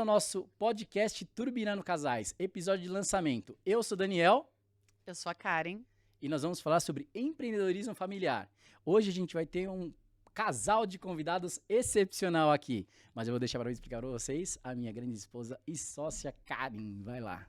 nosso podcast Turbinando Casais, episódio de lançamento. Eu sou o Daniel. Eu sou a Karen. E nós vamos falar sobre empreendedorismo familiar. Hoje a gente vai ter um casal de convidados excepcional aqui. Mas eu vou deixar para explicar para vocês a minha grande esposa e sócia Karen. Vai lá.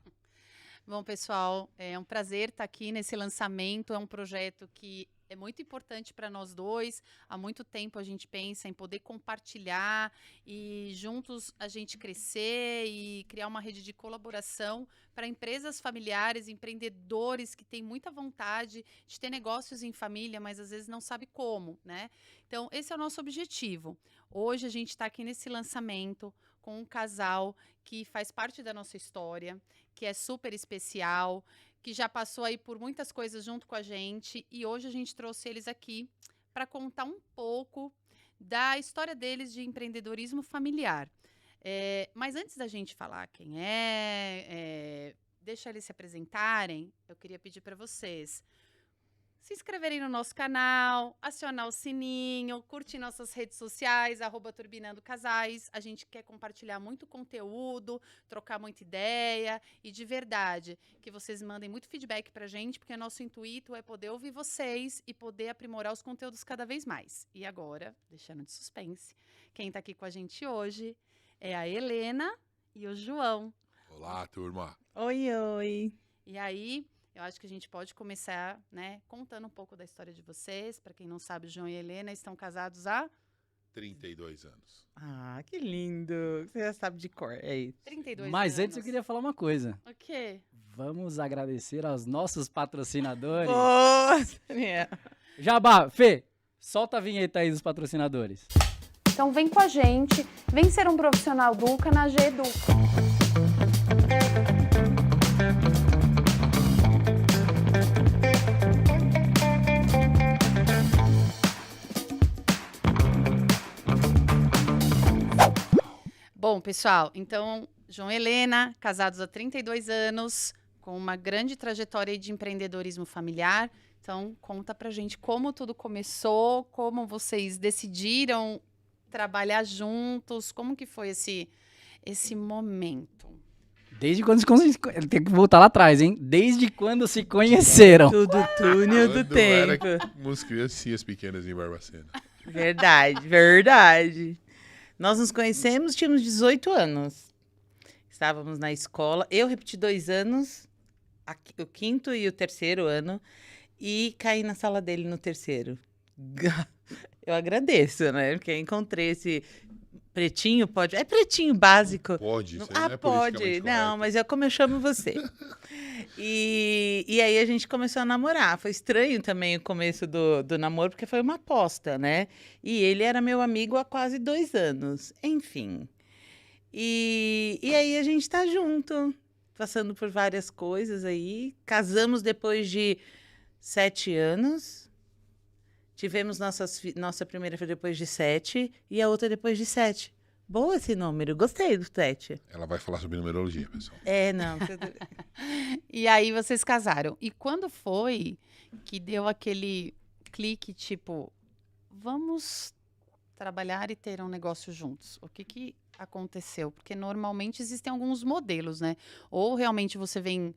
Bom, pessoal, é um prazer estar aqui nesse lançamento. É um projeto que é muito importante para nós dois. Há muito tempo a gente pensa em poder compartilhar e juntos a gente crescer e criar uma rede de colaboração para empresas familiares, empreendedores que têm muita vontade de ter negócios em família, mas às vezes não sabe como, né? Então, esse é o nosso objetivo. Hoje a gente está aqui nesse lançamento com um casal que faz parte da nossa história, que é super especial, que já passou aí por muitas coisas junto com a gente, e hoje a gente trouxe eles aqui para contar um pouco da história deles de empreendedorismo familiar. Mas antes da gente falar quem deixa eles se apresentarem, eu queria pedir para vocês se inscreverem no nosso canal, acionar o sininho, curtir nossas redes sociais, @turbinandocasais. A gente quer compartilhar muito conteúdo, trocar muita ideia e, de verdade, que vocês mandem muito feedback pra gente, porque nosso intuito é poder ouvir vocês e poder aprimorar os conteúdos cada vez mais. E agora, deixando de suspense, quem tá aqui com a gente hoje é a Helena e o João. Olá, turma. Oi, oi. E aí, eu acho que a gente pode começar, né, contando um pouco da história de vocês. Para quem não sabe, o João e a Helena estão casados há 32 anos. Ah, que lindo. Você já sabe de cor, é isso. 32 Mas anos. antes eu queria falar uma coisa. O quê? Vamos agradecer aos nossos patrocinadores. Boa, Daniel. Jabá, Fê, solta a vinheta aí dos patrocinadores. Então vem com a gente, vem ser um profissional Duca na G Educa. Bom, pessoal, então, João e Helena, casados há 32 anos, com uma grande trajetória de empreendedorismo familiar. Então, conta pra gente como tudo começou, como vocês decidiram trabalhar juntos, como que foi esse momento? Desde quando tem que voltar lá atrás, hein? Desde quando se conheceram. Tudo túnel do Quando era tempo. umas criancinhas pequenas em Barbacena. Verdade, verdade. Nós nos conhecemos, tínhamos 18 anos. Estávamos na escola. Eu repeti 2 anos, o quinto e o terceiro ano, e caí na sala dele no terceiro. Eu agradeço, né? Porque encontrei esse pretinho, pode... É pretinho básico. Pode, isso aí não é pode. politicamente Não, correto. mas é como eu chamo você. E aí a gente começou a namorar. Foi estranho também o começo do namoro, porque foi uma aposta, né? E ele era meu amigo há quase 2 anos. Enfim. E aí a gente tá junto, passando por várias coisas aí. Casamos depois de 7 anos. Tivemos nossa primeira filha depois de 7 e a outra depois de 7. Boa esse número, gostei do 7. Ela vai falar sobre numerologia, pessoal. Não. E aí vocês casaram. E quando foi que deu aquele clique, tipo, vamos trabalhar e ter um negócio juntos? O que aconteceu? Porque normalmente existem alguns modelos, né? Ou realmente você vem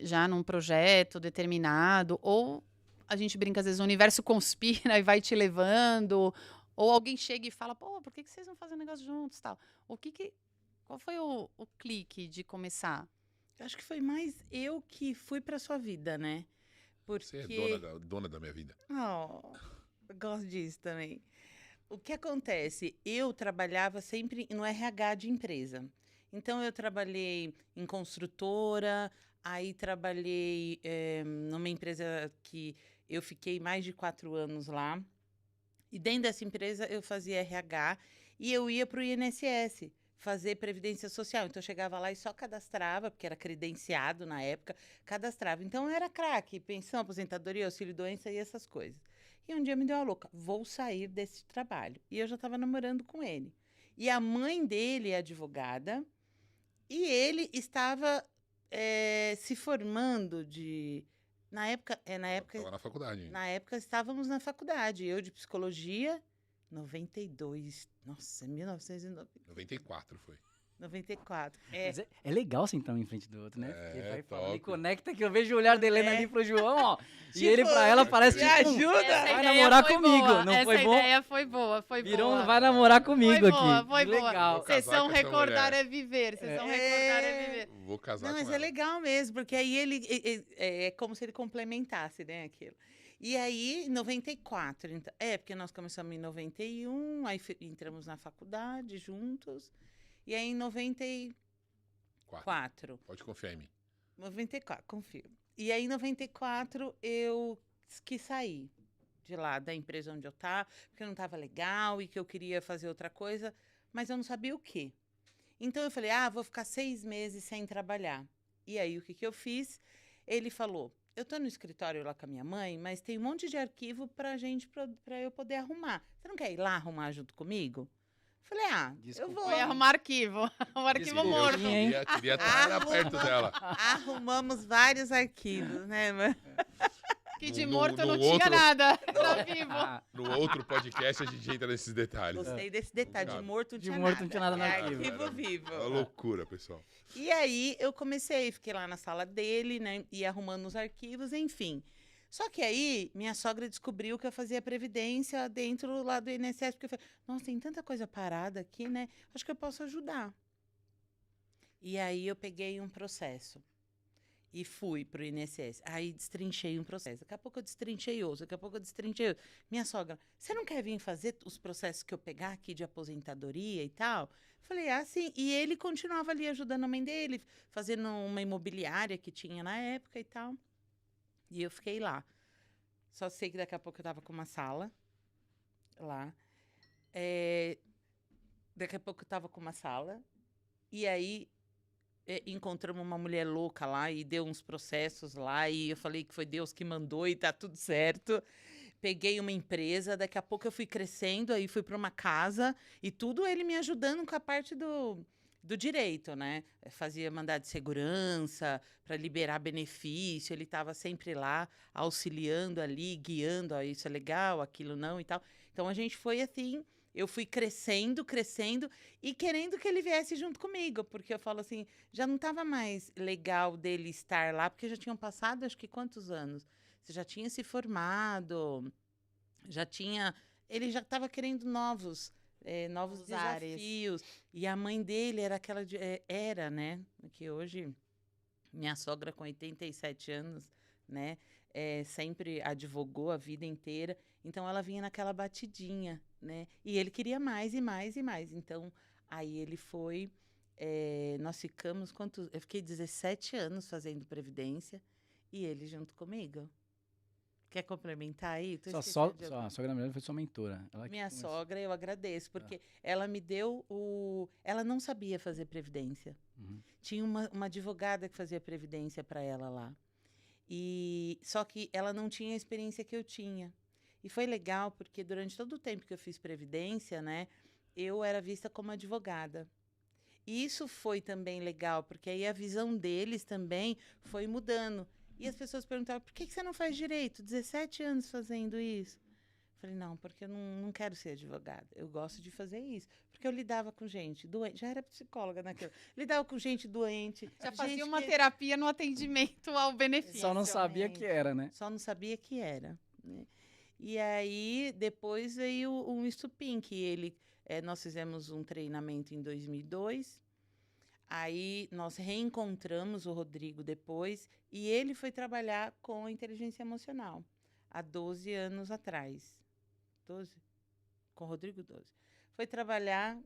já num projeto determinado, ou a gente brinca, às vezes, o universo conspira e vai te levando, ou alguém chega e fala, pô, por que vocês não fazem um negócio juntos, tal? Qual foi o clique de começar? Acho que foi mais eu que fui pra sua vida, né? Você é dona da minha vida. Eu gosto disso também. O que acontece? Eu trabalhava sempre no RH de empresa. Então, eu trabalhei em construtora, aí trabalhei numa empresa que eu fiquei mais de 4 anos lá. E dentro dessa empresa, eu fazia RH e eu ia para o INSS fazer previdência social. Então, eu chegava lá e só cadastrava, porque era credenciado na época, cadastrava. Então, eu era craque, pensão, aposentadoria, auxílio-doença e essas coisas. E um dia me deu a louca, vou sair desse trabalho. E eu já estava namorando com ele. E a mãe dele é advogada e ele estava se formando de... Na época... Estava na faculdade. Na época, estávamos na faculdade. Eu de psicologia, 92. Nossa, 1990. 94 foi. 94. Mas é legal sentar um em frente do outro, né? É, Porque vai top. falando e conecta que eu vejo o olhar da Helena ali pro João, ó. E Tipo, ele pra ela parece me tipo, ajuda. Essa vai ideia namorar foi comigo, boa, não essa foi bom? ideia foi boa, foi Virou boa. vai namorar comigo Foi aqui. boa, foi Que boa. legal. Vou Vocês casar são com essa recordar mulher. é viver, vocês são É. recordar é viver. Vou casar Não, com mas ela. é legal mesmo, porque aí é como se ele complementasse, né, aquilo. E aí, em 94, porque nós começamos em 91, aí entramos na faculdade juntos, e aí em 94, Pode confiar em mim. 94, confio. E aí, em 94, eu quis sair de lá, da empresa onde eu estava, porque não estava legal e que eu queria fazer outra coisa, mas eu não sabia o quê. Então, eu falei, vou ficar 6 meses sem trabalhar. E aí, o que eu fiz? Ele falou, eu estou no escritório lá com a minha mãe, mas tem um monte de arquivo para eu poder arrumar. Você não quer ir lá arrumar junto comigo? Falei, Desculpa eu vou. Foi arrumar arquivo, um arquivo Desculpa. morto. Hein? Queria estar perto dela. Arrumamos vários arquivos, né? Que de No- morto no não tinha outro- nada, era vivo. Ah, No outro podcast a gente entra nesses detalhes. Gostei desse detalhe. De Sabe? morto não De tinha morto nada. não tinha nada no É arquivo. arquivo vivo. É uma loucura, pessoal. E aí eu comecei, fiquei lá na sala dele, né? E arrumando os arquivos, enfim. Só que aí minha sogra descobriu que eu fazia previdência dentro lá do INSS, porque eu falei, nossa, tem tanta coisa parada aqui, né? Acho que eu posso ajudar. E aí eu peguei um processo e fui pro INSS. Aí destrinchei um processo. Daqui a pouco eu destrinchei outro, daqui a pouco eu destrinchei outro. Minha sogra, você não quer vir fazer os processos que eu pegar aqui de aposentadoria e tal? Falei, sim. E ele continuava ali ajudando a mãe dele, fazendo uma imobiliária que tinha na época e tal. E eu fiquei lá. Só sei que daqui a pouco eu tava com uma sala lá. Daqui a pouco eu tava com uma sala. E aí encontramos uma mulher louca lá e deu uns processos lá. E eu falei que foi Deus que mandou e tá tudo certo. Peguei uma empresa, daqui a pouco eu fui crescendo, aí fui para uma casa e tudo ele me ajudando com a parte do direito, né? Fazia mandado de segurança para liberar benefício, ele estava sempre lá auxiliando ali, guiando, isso é legal, aquilo não e tal. Então a gente foi assim, eu fui crescendo e querendo que ele viesse junto comigo, porque eu falo assim, já não estava mais legal dele estar lá, porque já tinham passado acho que quantos anos? Você já tinha se formado, ele já estava querendo novos Novos ares. desafios. E a mãe dele era era, né? Que hoje, minha sogra com 87 anos, né? Sempre advogou a vida inteira. Então, ela vinha naquela batidinha, né? E ele queria mais e mais e mais. Então, aí ele foi... nós ficamos... Eu fiquei 17 anos fazendo previdência e ele junto comigo. Quer complementar aí? Sua sogra, na verdade, foi sua mentora. Ela que Minha começou. sogra, eu agradeço, porque ela me deu Ela não sabia fazer previdência. Uhum. Tinha uma advogada que fazia previdência para ela lá. Só que ela não tinha a experiência que eu tinha. E foi legal, porque durante todo o tempo que eu fiz previdência, né, eu era vista como advogada. E isso foi também legal, porque aí a visão deles também foi mudando. E as pessoas perguntavam, por que você não faz direito? 17 anos fazendo isso. Eu falei, não, porque eu não quero ser advogada. Eu gosto de fazer isso. Porque eu lidava com gente doente. Já era psicóloga naquela. Lidava com gente doente. Já gente fazia uma que- terapia no atendimento ao benefício. Só não sabia que era, né? Só não sabia que era. Né? E aí, depois veio um estupim, que nós fizemos um treinamento em 2002. Aí, nós reencontramos o Rodrigo depois. E ele foi trabalhar com inteligência emocional. Há 12 anos atrás. 12? Com o Rodrigo, 12. Foi trabalhar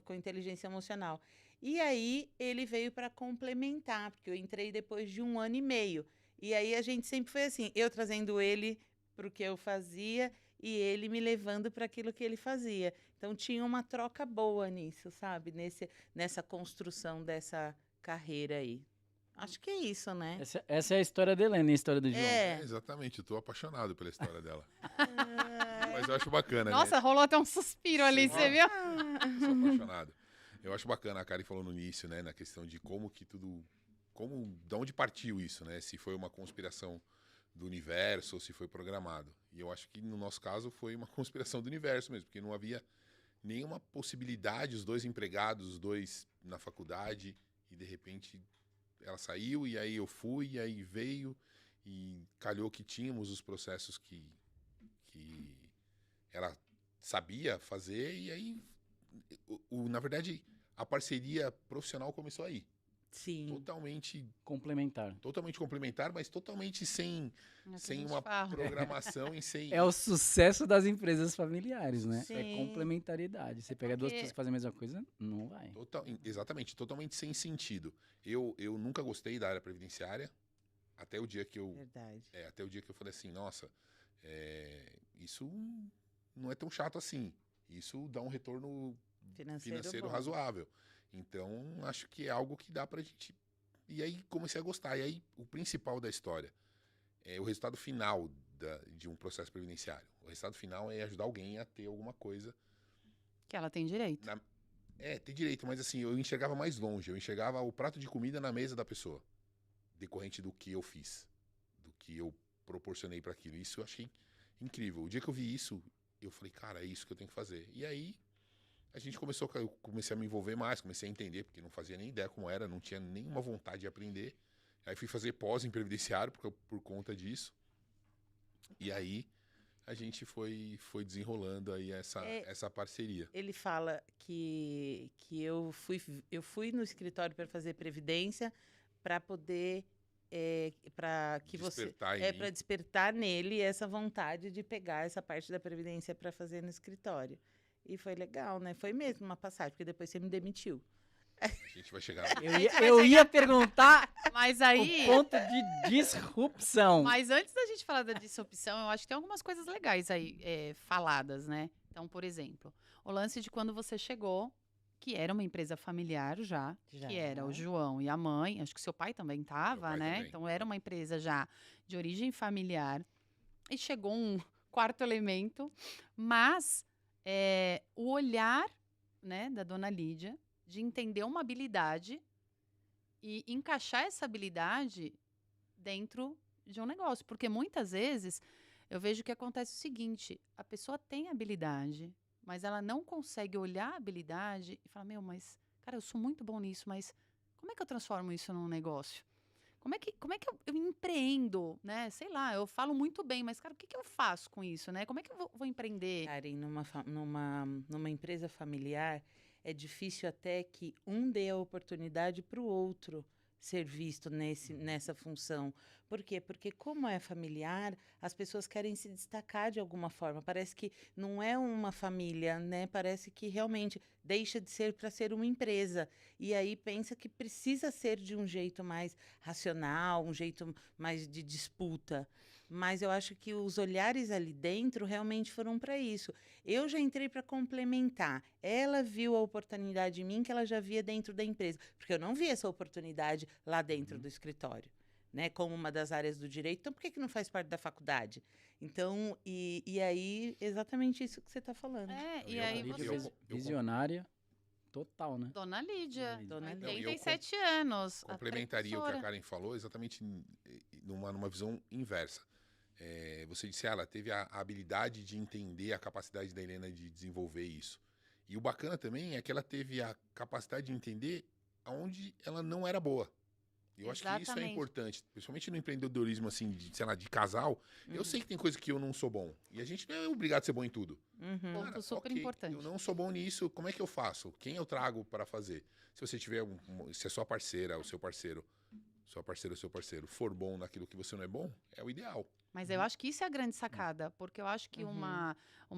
com inteligência emocional. E aí, ele veio para complementar, porque eu entrei depois de 1 ano e meio. E aí, a gente sempre foi assim, eu trazendo ele para o que eu fazia e ele me levando para aquilo que ele fazia. Então, tinha uma troca boa nisso, sabe? Nessa construção dessa carreira aí. Acho que é isso, né? Essa é a história da Helena, a história do João. Exatamente, eu tô apaixonado pela história dela. Mas eu acho bacana, Nossa, né? rolou até um suspiro ali, Sim. você viu? Sou apaixonado. Eu acho bacana, a Karen falou no início, né? Na questão de como que tudo... de onde partiu isso, né? Se foi uma conspiração do universo ou se foi programado. E eu acho que no nosso caso foi uma conspiração do universo mesmo, porque não havia nenhuma possibilidade, os 2 empregados, os 2 na faculdade, e de repente ela saiu, e aí eu fui, e aí veio, e calhou que tínhamos os processos que ela sabia fazer, e aí, na verdade, a parceria profissional começou aí. Sim. Totalmente Complementar. mas totalmente sem É o que a sem gente uma fala. programação e sem... É o sucesso das empresas familiares, né? É Sim. complementariedade. Você pega duas porque- pessoas que fazem a mesma coisa, não vai. Exatamente, totalmente sem sentido. Eu nunca gostei da área previdenciária, até o dia que eu Verdade. até o dia que eu falei assim, nossa, isso não é tão chato assim. Isso dá um retorno financeiro bom. razoável. Então, acho que é algo que dá pra gente... E aí comecei a gostar. E aí, o principal da história é o resultado final de um processo previdenciário. O resultado final é ajudar alguém a ter alguma coisa. Que ela tem direito. Ter direito, mas assim, eu enxergava mais longe. Eu enxergava o prato de comida na mesa da pessoa, decorrente do que eu fiz, do que eu proporcionei para aquilo. Isso eu achei incrível. O dia que eu vi isso, eu falei, cara, é isso que eu tenho que fazer. E aí, eu comecei a me envolver mais, comecei a entender, porque não fazia nem ideia como era, não tinha nenhuma vontade de aprender. Aí fui fazer pós em previdenciário por conta disso. E aí a gente foi desenrolando aí essa parceria. Ele fala que eu fui no escritório para fazer previdência para poder para que Despertar em você mim. para despertar nele essa vontade de pegar essa parte da previdência para fazer no escritório. E foi legal, né? Foi mesmo uma passagem, porque depois você me demitiu. A gente vai chegar lá. Eu ia perguntar Mas o aí. ponto de disrupção. Mas antes da gente falar da disrupção, eu acho que tem algumas coisas legais aí faladas, né? Então, por exemplo, o lance de quando você chegou, que era uma empresa familiar já, Já. que era o João e a mãe, acho que seu pai também estava, pai né? também. Então, era uma empresa já de origem familiar. E chegou um quarto elemento, mas o olhar, né, da dona Lídia de entender uma habilidade e encaixar essa habilidade dentro de um negócio. Porque muitas vezes eu vejo que acontece o seguinte: a pessoa tem habilidade, mas ela não consegue olhar a habilidade e falar, mas, cara, eu sou muito bom nisso, mas como é que eu transformo isso num negócio? Como é que eu empreendo, né? Sei lá, eu falo muito bem, mas, cara, o que eu faço com isso, né? Como é que eu vou empreender? Karen, numa empresa familiar, é difícil até que um dê a oportunidade para o outro ser visto nessa função. Por quê? Porque como é familiar, as pessoas querem se destacar de alguma forma. Parece que não é uma família, né? Parece que realmente deixa de ser para ser uma empresa. E aí pensa que precisa ser de um jeito mais racional, um jeito mais de disputa. Mas eu acho que os olhares ali dentro realmente foram para isso. Eu já entrei para complementar. Ela viu a oportunidade em mim que ela já via dentro da empresa, porque eu não via essa oportunidade lá dentro do escritório, né? Como uma das áreas do direito. Então, por que não faz parte da faculdade? Então, e aí, exatamente isso que você está falando. E aí você... Visionária total, né? Dona Lídia, Dona Lídia. 87 anos. Complementaria o que a precursora. Karen falou, exatamente numa visão inversa. Você disse, ela teve a habilidade de entender a capacidade da Helena de desenvolver isso. E o bacana também é que ela teve a capacidade de entender aonde ela não era boa. Eu acho que isso é Exatamente. importante, principalmente no empreendedorismo, assim, de casal. Eu sei que tem coisa que eu não sou bom. E a gente não é obrigado a ser bom em tudo. Ponto Cara, super ok, importante. eu não sou bom nisso, como é que eu faço? Quem eu trago para fazer? Se você tiver, se a sua parceira, o seu parceiro, for bom naquilo que você não é bom, é o ideal. Mas eu acho que isso é a grande sacada, porque eu acho que uma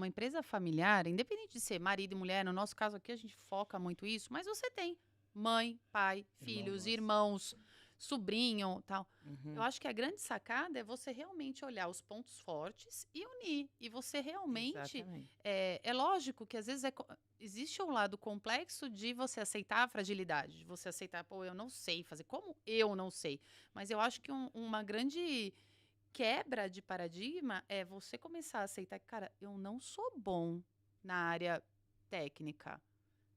empresa familiar, independente de ser marido e mulher, no nosso caso aqui a gente foca muito isso, mas você tem mãe, pai, filhos, irmãos, sobrinho, tal. Eu acho que a grande sacada é você realmente olhar os pontos fortes e unir. E você realmente... Exatamente. É lógico que às vezes existe um lado complexo de você aceitar a fragilidade, de você aceitar, eu não sei fazer, como eu não sei. Mas eu acho que uma grande quebra de paradigma é você começar a aceitar que, cara, eu não sou bom na área técnica.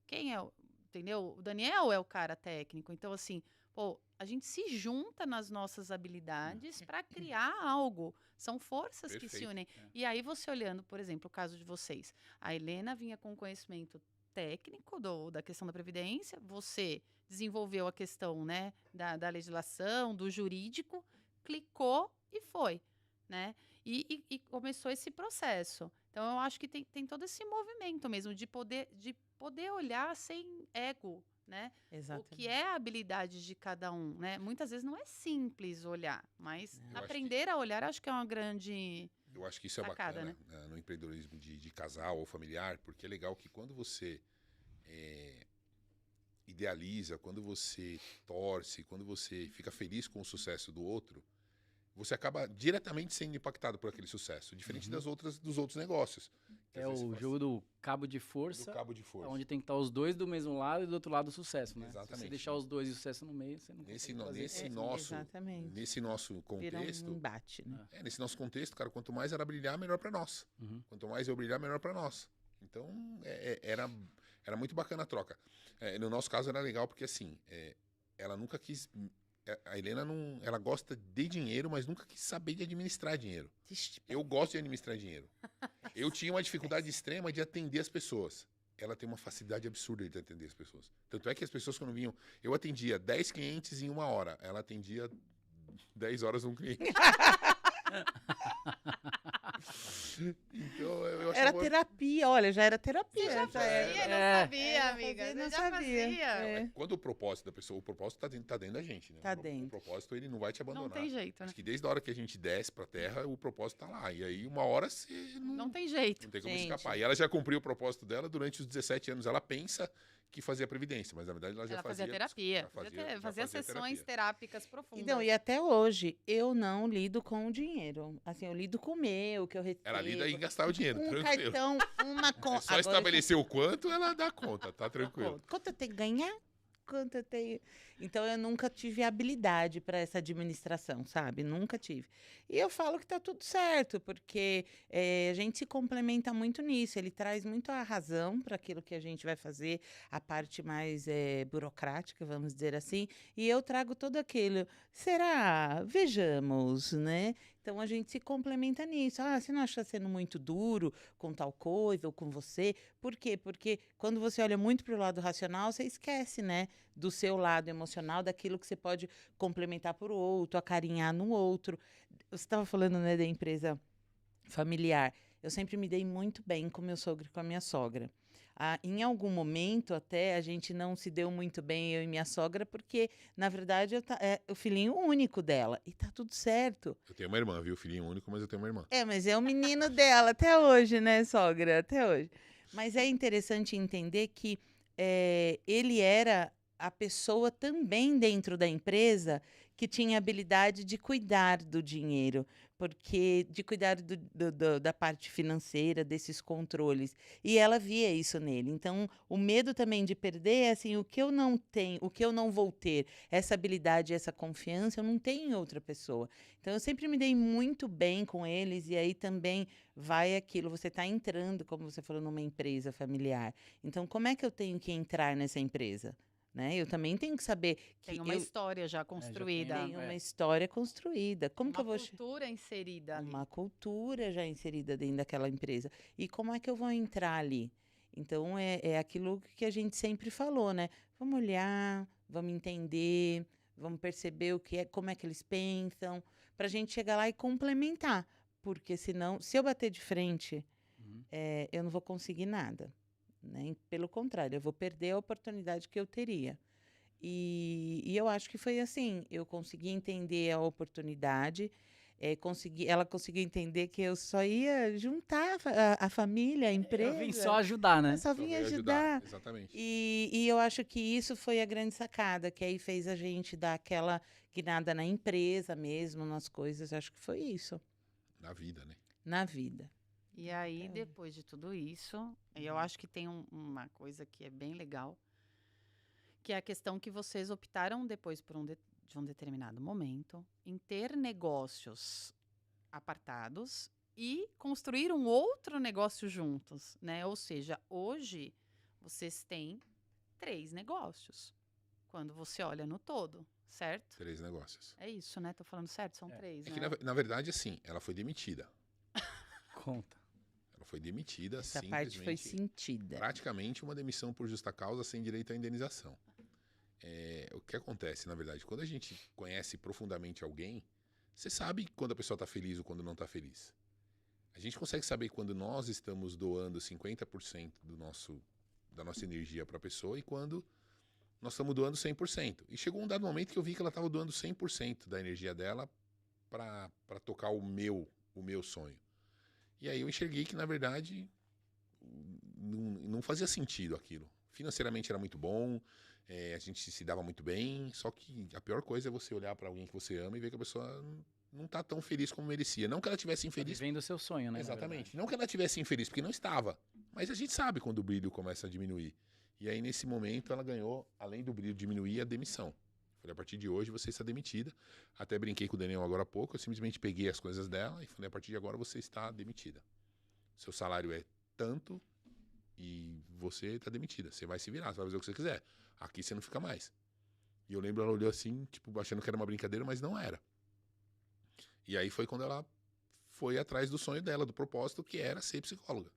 Quem é? Entendeu? O Daniel é o cara técnico. Então, assim, Pô, a gente se junta nas nossas habilidades para criar algo. São forças que se Perfeito. unem. E aí você olhando, por exemplo, o caso de vocês. A Helena vinha com conhecimento técnico da questão da previdência, você desenvolveu a questão, né, da legislação, do jurídico, clicou e foi, né? E começou esse processo. Então, eu acho que tem todo esse movimento mesmo de poder olhar sem ego, né? O que é a habilidade de cada um, né? Muitas vezes não é simples olhar, mas Eu acho aprender a olhar acho que é uma grande... Eu acho que isso é Sacada, bacana, né, no empreendedorismo de casal ou familiar, porque é legal que quando você idealiza, quando você torce, quando você fica feliz com o sucesso do outro, você acaba diretamente sendo impactado por aquele sucesso, diferente dos outros negócios. Que É às vezes o você fala jogo do cabo de assim, força, do cabo de força. onde tem que estar os dois do mesmo lado e do outro lado o sucesso, né? Se você Exatamente. deixar os dois e o sucesso no meio, você não Nesse, consegue no- fazer nesse isso. nosso, Exatamente. nesse nosso Vira um contexto, embate, né? nesse nosso contexto, cara, quanto mais ela brilhar, melhor para nós. Uhum. Quanto mais eu brilhar, melhor para nós. Então, era muito bacana a troca. No nosso caso, era legal porque, assim, ela nunca quis... A Helena, não, ela gosta de dinheiro, mas nunca quis saber de administrar dinheiro. Eu gosto de administrar dinheiro. Eu tinha uma dificuldade extrema de atender as pessoas. Ela tem uma facilidade absurda de atender as pessoas. Tanto é que as pessoas, quando vinham... Eu atendia 10 clientes em 1 hora. Ela atendia 10 horas um cliente. Então, eu Era achava... terapia, olha, já era terapia. Você já já era. fazia, não É. sabia, amiga. Fazia, Você não já sabia. fazia. É. Quando o propósito da pessoa... O propósito tá dentro da gente, né? Tá O dentro. propósito, ele não vai te abandonar. Não tem jeito, né? Acho que desde a hora que a gente desce pra terra, o propósito tá lá. E aí, uma hora, você Não tem jeito. não tem como Gente. escapar. E ela já cumpriu o propósito dela durante os 17 anos. Ela pensa que fazia previdência, mas na verdade ela já Ela fazia fazia terapia. ela Fazia fazia sessões terapia. terápicas profundas. Então, e até hoje, eu não lido com o dinheiro. Assim, eu lido com o meu, que eu recebo. Ela lida em gastar o dinheiro, um tranquilo. cartão, uma É conta. só estabelecer o quanto, ela dá conta, tá tranquilo. Quanto eu tenho que ganhar? Quanto eu tenho... Então, eu nunca tive habilidade para essa administração, sabe? Nunca tive. E eu falo que tá tudo certo, porque a gente se complementa muito nisso. Ele traz muito a razão para aquilo que a gente vai fazer, a parte mais burocrática, vamos dizer assim. E eu trago todo aquilo. Será? Vejamos, né? Então, a gente se complementa nisso. Ah, você não acha sendo muito duro com tal coisa ou com você? Por quê? Porque quando você olha muito para o lado racional, você esquece, né? Do seu lado emocional, daquilo que você pode complementar por outro, acarinhar no outro. Você estava falando, né, da empresa familiar. Eu sempre me dei muito bem com meu sogro e com a minha sogra. Em algum momento, até, a gente não se deu muito bem, eu e minha sogra, porque, na verdade, é o filhinho único dela. E tá tudo certo. Eu tenho uma irmã, viu? Filhinho único, mas eu tenho uma irmã. Mas é o menino dela até hoje, né, sogra? Até hoje. Mas é interessante entender que ele era a pessoa também dentro da empresa que tinha habilidade de cuidar do dinheiro, porque de cuidar da parte financeira, desses controles. E ela via isso nele. Então, o medo também de perder é assim, o que eu não tenho, o que eu não vou ter, essa habilidade, essa confiança, eu não tenho em outra pessoa. Então, eu sempre me dei muito bem com eles, e aí também vai aquilo, você está entrando, como você falou, numa empresa familiar. Então, como é que eu tenho que entrar nessa empresa? Né? Eu também tenho que saber que Tem uma história já construída. tenho uma história construída. Como que eu vou cultura inserida ali. uma cultura já inserida dentro daquela empresa. E como é que eu vou entrar ali? Então, é aquilo que a gente sempre falou, né? Vamos olhar, vamos entender, vamos perceber como é que eles pensam, para a gente chegar lá e complementar. Porque senão, se eu bater de frente, eu não vou conseguir nada. Né? Pelo contrário, eu vou perder a oportunidade que eu teria. E eu acho que foi assim, eu consegui entender a oportunidade, ela conseguiu entender que eu só ia juntar a família, a empresa. Eu vim só ajudar, né? Eu só vim veio ajudar. Exatamente. E eu acho que isso foi a grande sacada, que aí fez a gente dar aquela guinada na empresa mesmo, nas coisas. Acho que foi isso. Na vida, né? Na vida. E aí, Então. depois de tudo isso, eu acho que tem uma coisa que é bem legal, que é a questão que vocês optaram depois de um determinado momento em ter negócios apartados e construir um outro negócio juntos, né? Ou seja, hoje vocês têm 3 negócios, quando você olha no todo, certo? 3 negócios. É isso, né? Tô falando certo? São 3, É né? que, na verdade, assim, ela foi demitida. Conta. Ela foi demitida, Essa parte foi simplesmente, sentida. praticamente uma demissão por justa causa, sem direito à indenização. O que acontece, na verdade, quando a gente conhece profundamente alguém, você sabe quando a pessoa está feliz ou quando não está feliz. A gente consegue saber quando nós estamos doando 50% da nossa energia para a pessoa e quando nós estamos doando 100%. E chegou um dado momento que eu vi que ela estava doando 100% da energia dela para tocar o meu sonho. E aí eu enxerguei que, na verdade, não fazia sentido aquilo. Financeiramente era muito bom, a gente se dava muito bem, só que a pior coisa é você olhar para alguém que você ama e ver que a pessoa não tá tão feliz como merecia. Não que ela tivesse Tá infeliz. vivendo o seu sonho, né? na Exatamente. verdade. Não que ela tivesse infeliz, porque não estava. Mas a gente sabe quando o brilho começa a diminuir. E aí, nesse momento, ela ganhou, além do brilho diminuir, a demissão. Falei, a partir de hoje você está demitida. Até brinquei com o Daniel agora há pouco, eu simplesmente peguei as coisas dela e falei, a partir de agora você está demitida. Seu salário é tanto e você está demitida. Você vai se virar, você vai fazer o que você quiser. Aqui você não fica mais. E eu lembro, ela olhou assim, tipo, achando que era uma brincadeira, mas não era. E aí foi quando ela foi atrás do sonho dela, do propósito, que era ser psicóloga.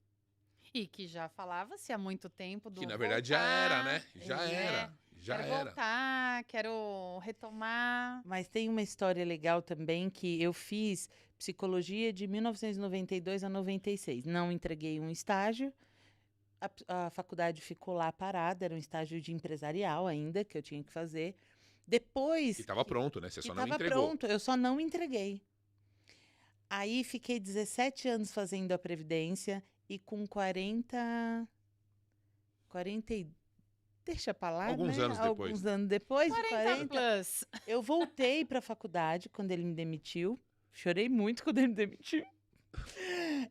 E que já falava-se há muito tempo do Que na verdade já era, né? Já né? era. Já Quero era. voltar, quero retomar. Mas tem uma história legal também que eu fiz psicologia de 1992 a 96. Não entreguei um estágio. A faculdade ficou lá parada, era um estágio de empresarial ainda que eu tinha que fazer. Depois E tava pronto, né? Você que só não estava entregou. pronto, eu só não entreguei. Aí fiquei 17 anos fazendo a previdência e com 40 deixa pra lá, Alguns né? anos depois. Alguns anos depois, de 40 40, plus. eu voltei para a faculdade quando ele me demitiu. Chorei muito quando ele me demitiu.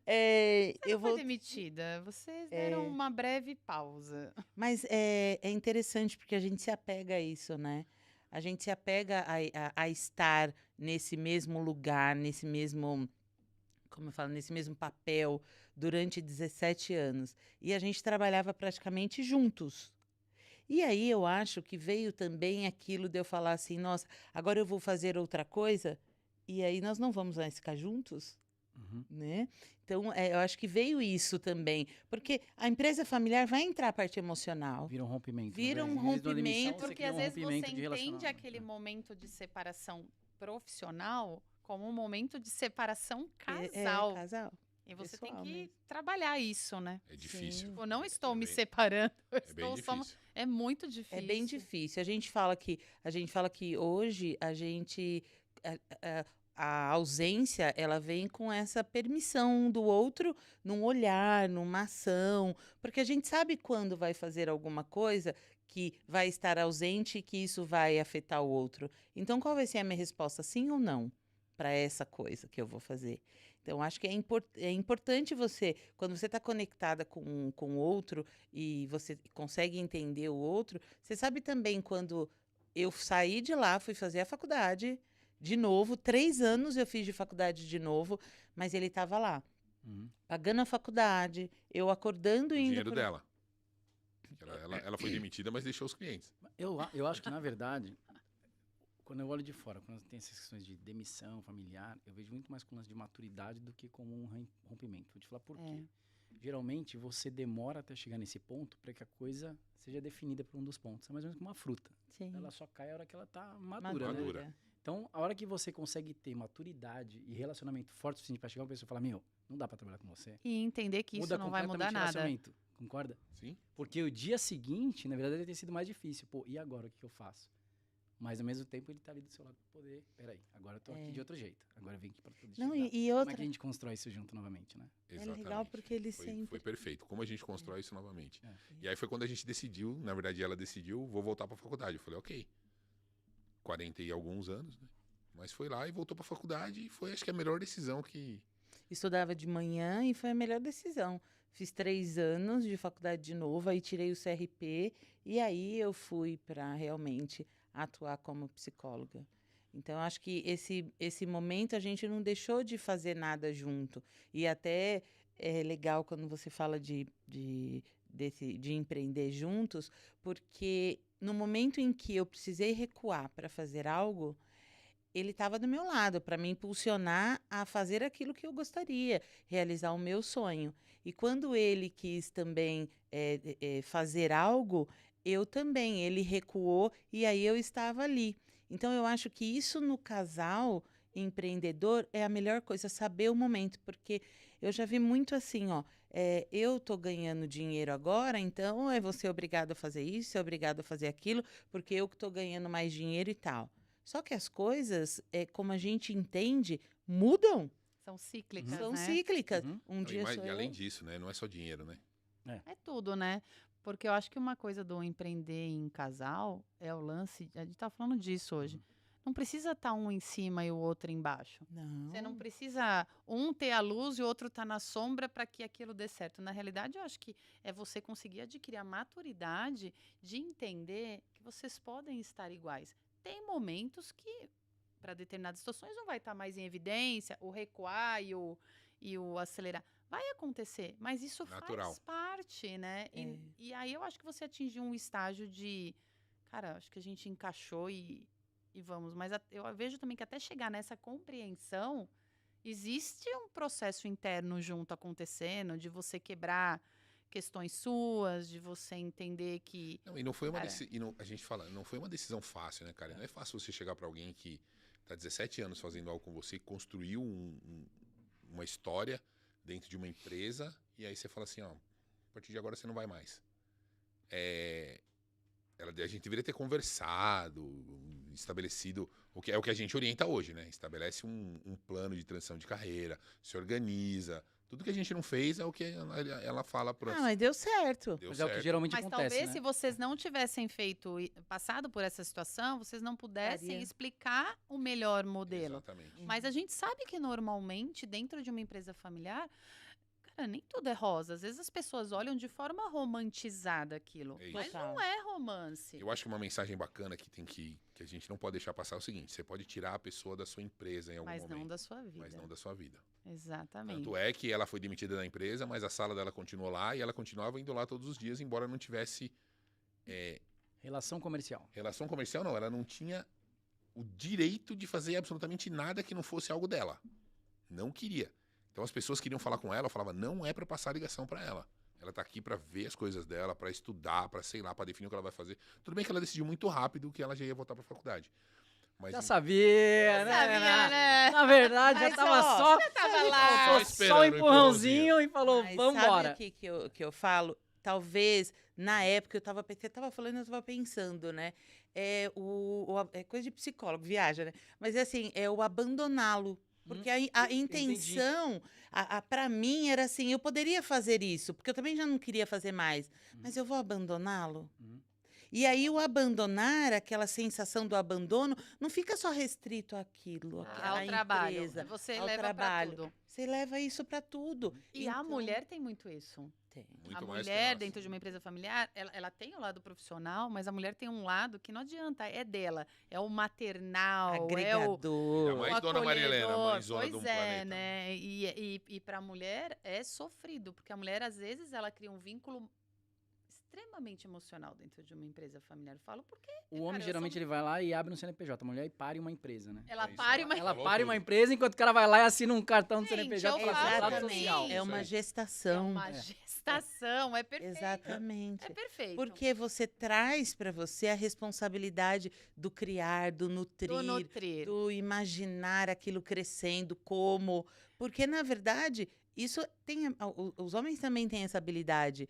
Você não foi demitida. Vocês deram uma breve pausa. Mas é interessante porque a gente se apega a isso, né? A gente se apega a estar nesse mesmo lugar, nesse mesmo, como eu falo, nesse mesmo papel durante 17 anos. E a gente trabalhava praticamente juntos. E aí eu acho que veio também aquilo de eu falar assim, nossa, agora eu vou fazer outra coisa e aí nós não vamos mais ficar juntos, Uhum. né? Então, eu acho que veio isso também, porque a empresa familiar vai entrar a parte emocional. Vira um rompimento. Vira né? um Em vez de uma demissão, rompimento, você Porque cria às um vezes você rompimento de entende relacionamento. aquele momento de separação profissional como um momento de separação casal. Casal. E você pessoal tem que mesmo. trabalhar isso, né? É difícil. Tipo, não estou É me bem- separando, eu É bem estou só... difícil. É muito difícil. É bem difícil. A gente fala que hoje a ausência ela vem com essa permissão do outro num olhar, numa ação, porque a gente sabe quando vai fazer alguma coisa que vai estar ausente e que isso vai afetar o outro. Então, qual vai ser a minha resposta, sim ou não, para essa coisa que eu vou fazer? Então, acho que é importante você, quando você está conectada com o outro e você consegue entender o outro, você sabe também quando eu saí de lá, fui fazer a faculdade de novo, 3 anos eu fiz de faculdade de novo, mas ele estava lá, Uhum. pagando a faculdade, eu acordando O e indo dinheiro pro- dela. Ela foi demitida, mas deixou os clientes. Eu acho que, na verdade, quando eu olho de fora, quando tem essas questões de demissão familiar, eu vejo muito mais com lance de maturidade do que como um rompimento. Vou te falar por quê. Geralmente, você demora até chegar nesse ponto para que a coisa seja definida por um dos pontos. É mais ou menos como uma fruta. Sim, Ela só cai a hora que ela tá madura, né? Madura. Então, a hora que você consegue ter maturidade e relacionamento forte o suficiente para chegar uma pessoa e falar, meu, não dá para trabalhar com você. E entender que isso Muda não vai mudar completamente o nada. relacionamento. Concorda? Sim? Porque o dia seguinte, na verdade, ele tem sido mais difícil. Pô, e agora o que eu faço? Mas ao mesmo tempo ele tá ali do seu lado pra poder. Peraí, agora eu tô aqui de outro jeito. Agora eu vim aqui pra poder te Não, ajudar. e Como outra, é que a gente constrói isso junto novamente, né? é legal Exatamente. porque ele Foi sempre... perfeito. Como a gente constrói isso novamente. É. E aí foi quando a gente decidiu, na verdade ela decidiu, vou voltar pra faculdade. Eu falei, ok. 40 e alguns anos, né? Mas foi lá e voltou pra faculdade e foi, acho que, a melhor decisão que... Estudava de manhã e foi a melhor decisão. Fiz 3 anos de faculdade de novo, aí tirei o CRP e aí eu fui para realmente atuar como psicóloga. Então, acho que esse momento a gente não deixou de fazer nada junto. E até é legal quando você fala de empreender juntos, porque no momento em que eu precisei recuar para fazer algo, ele estava do meu lado para me impulsionar a fazer aquilo que eu gostaria, realizar o meu sonho. E quando ele quis também fazer algo, eu também. Ele recuou e aí eu estava ali. Então, eu acho que isso no casal empreendedor é a melhor coisa, saber o momento, porque eu já vi muito assim, ó. Eu tô ganhando dinheiro agora, então você obrigado a fazer isso, é obrigado a fazer aquilo, porque eu que tô ganhando mais dinheiro e tal. Só que as coisas, como a gente entende, mudam. São cíclicas, São né? cíclicas. Uhum. Um dia sou E além eu. disso, né? Não é só dinheiro, né? É tudo, né? Porque eu acho que uma coisa do empreender em casal é o lance. A gente tá falando disso hoje. Não precisa estar um em cima e o outro embaixo. Você não precisa um ter a luz e o outro tá na sombra para que aquilo dê certo. Na realidade, eu acho que é você conseguir adquirir a maturidade de entender que vocês podem estar iguais. Tem momentos que, para determinadas situações, não vai estar mais em evidência, o recuar e o acelerar. Vai acontecer, mas isso Natural. faz parte, né? E aí eu acho que você atingiu um estágio de, cara, acho que a gente encaixou e vamos. Mas eu vejo também que até chegar nessa compreensão, existe um processo interno junto acontecendo, de você quebrar questões suas, de você entender que... Não, e não foi uma Cara. decisão. A gente fala, não foi uma decisão fácil, né, cara? Não é fácil você chegar pra alguém que tá 17 anos fazendo algo com você, construiu uma história dentro de uma empresa, e aí você fala assim, ó, a partir de agora você não vai mais. A gente deveria ter conversado, estabelecido o que é o que a gente orienta hoje, né? Estabelece um plano de transição de carreira, se organiza. Tudo que a gente não fez é o que ela fala para Mas deu certo. Deu Mas é o que certo. geralmente Mas acontece, talvez né? se vocês não tivessem passado por essa situação, vocês não pudessem Faria. explicar o melhor modelo. Exatamente. Mas a gente sabe que normalmente, dentro de uma empresa familiar, cara, nem tudo é rosa. Às vezes as pessoas olham de forma romantizada aquilo. É isso. Mas Total. não é romance. Eu acho que uma mensagem bacana que a gente não pode deixar passar é o seguinte: você pode tirar a pessoa da sua empresa em algum Mas momento, não da sua vida. mas não da sua vida. Exatamente. Tanto é que ela foi demitida da empresa, mas a sala dela continuou lá e ela continuava indo lá todos os dias, embora não tivesse Relação comercial. relação comercial, não. Ela não tinha o direito de fazer absolutamente nada que não fosse algo dela. Não queria. Então as pessoas queriam falar com ela, eu falava, não é pra passar ligação pra ela. Ela tá aqui pra ver as coisas dela, pra estudar, pra sei lá, pra definir o que ela vai fazer. Tudo bem que ela decidiu muito rápido que ela já ia voltar pra faculdade. Mas Já sabia, né? Sabia, né? Na verdade, já Mas, tava ó, só. Tava lá. Faltou esperando só o um empurrãozinho e falou, Mas vambora. sabe o que eu falo? Talvez, na época, eu tava falando, eu tava pensando, né? É coisa de psicólogo, viaja, né? Mas é assim, é o abandoná-lo. Porque a intenção, para mim, era assim, eu poderia fazer isso, porque eu também já não queria fazer mais. Mas eu vou abandoná-lo? Uhum. E aí o abandonar, aquela sensação do abandono, não fica só restrito àquilo, Ao trabalho. empresa, Você ao leva trabalho. pra tudo. Você leva isso para tudo. E a Então, mulher tem muito isso. tem. muito A mais que mulher, nós. dentro de uma empresa familiar, ela tem o lado profissional, mas a mulher tem um lado que não adianta, é dela. É o maternal, é o Agregador. Ainda mais Dona Maria Helena, acolhedor. mãezona Pois do é, planeta. né? E para a mulher é sofrido, porque a mulher, às vezes, ela cria um vínculo extremamente emocional dentro de uma empresa familiar. Eu falo porque... O homem, cara, eu geralmente, sou- ele vai lá e abre um CNPJ. A mulher e pare uma empresa, né? Ela É isso, pare uma... Ela Falou pare tudo. uma empresa, enquanto o cara vai lá e assina um cartão do Gente, CNPJ eu para falo contrato assim, social. É uma É gestação. uma gestação, é perfeito. Exatamente. É perfeito. Porque você traz para você a responsabilidade do criar, do nutrir, Do nutrir. do imaginar aquilo crescendo, como. Porque, na verdade, isso tem. Os homens também têm essa habilidade,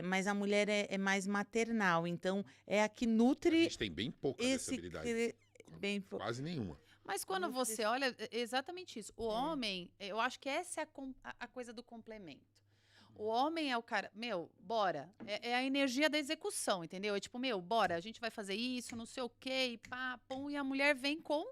mas a mulher é mais maternal. Então, é a que A nutre gente tem bem pouca dessa esse. habilidade. Bem, Quase nenhuma. Mas quando Muito você olha, é exatamente isso. O homem, eu acho que essa é a coisa do complemento. O homem é o cara, meu, bora. É a energia da execução, entendeu? É tipo, meu, bora, a gente vai fazer isso, não sei o quê, e pá, pum, e a mulher vem com.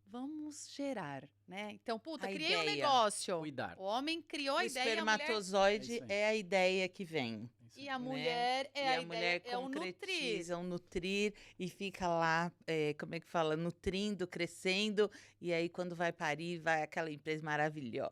Vamos gerar, né? Então, puta, A criei um ideia. negócio. Cuidar. O homem criou a o ideia e a mulher... É espermatozoide isso aí. é a ideia que vem. E a né? mulher é E a a ideia, mulher é o nutrir. concretiza, o nutrir e fica lá, como é que fala? Nutrindo, crescendo. E aí, quando vai parir, vai aquela empresa maravilhosa.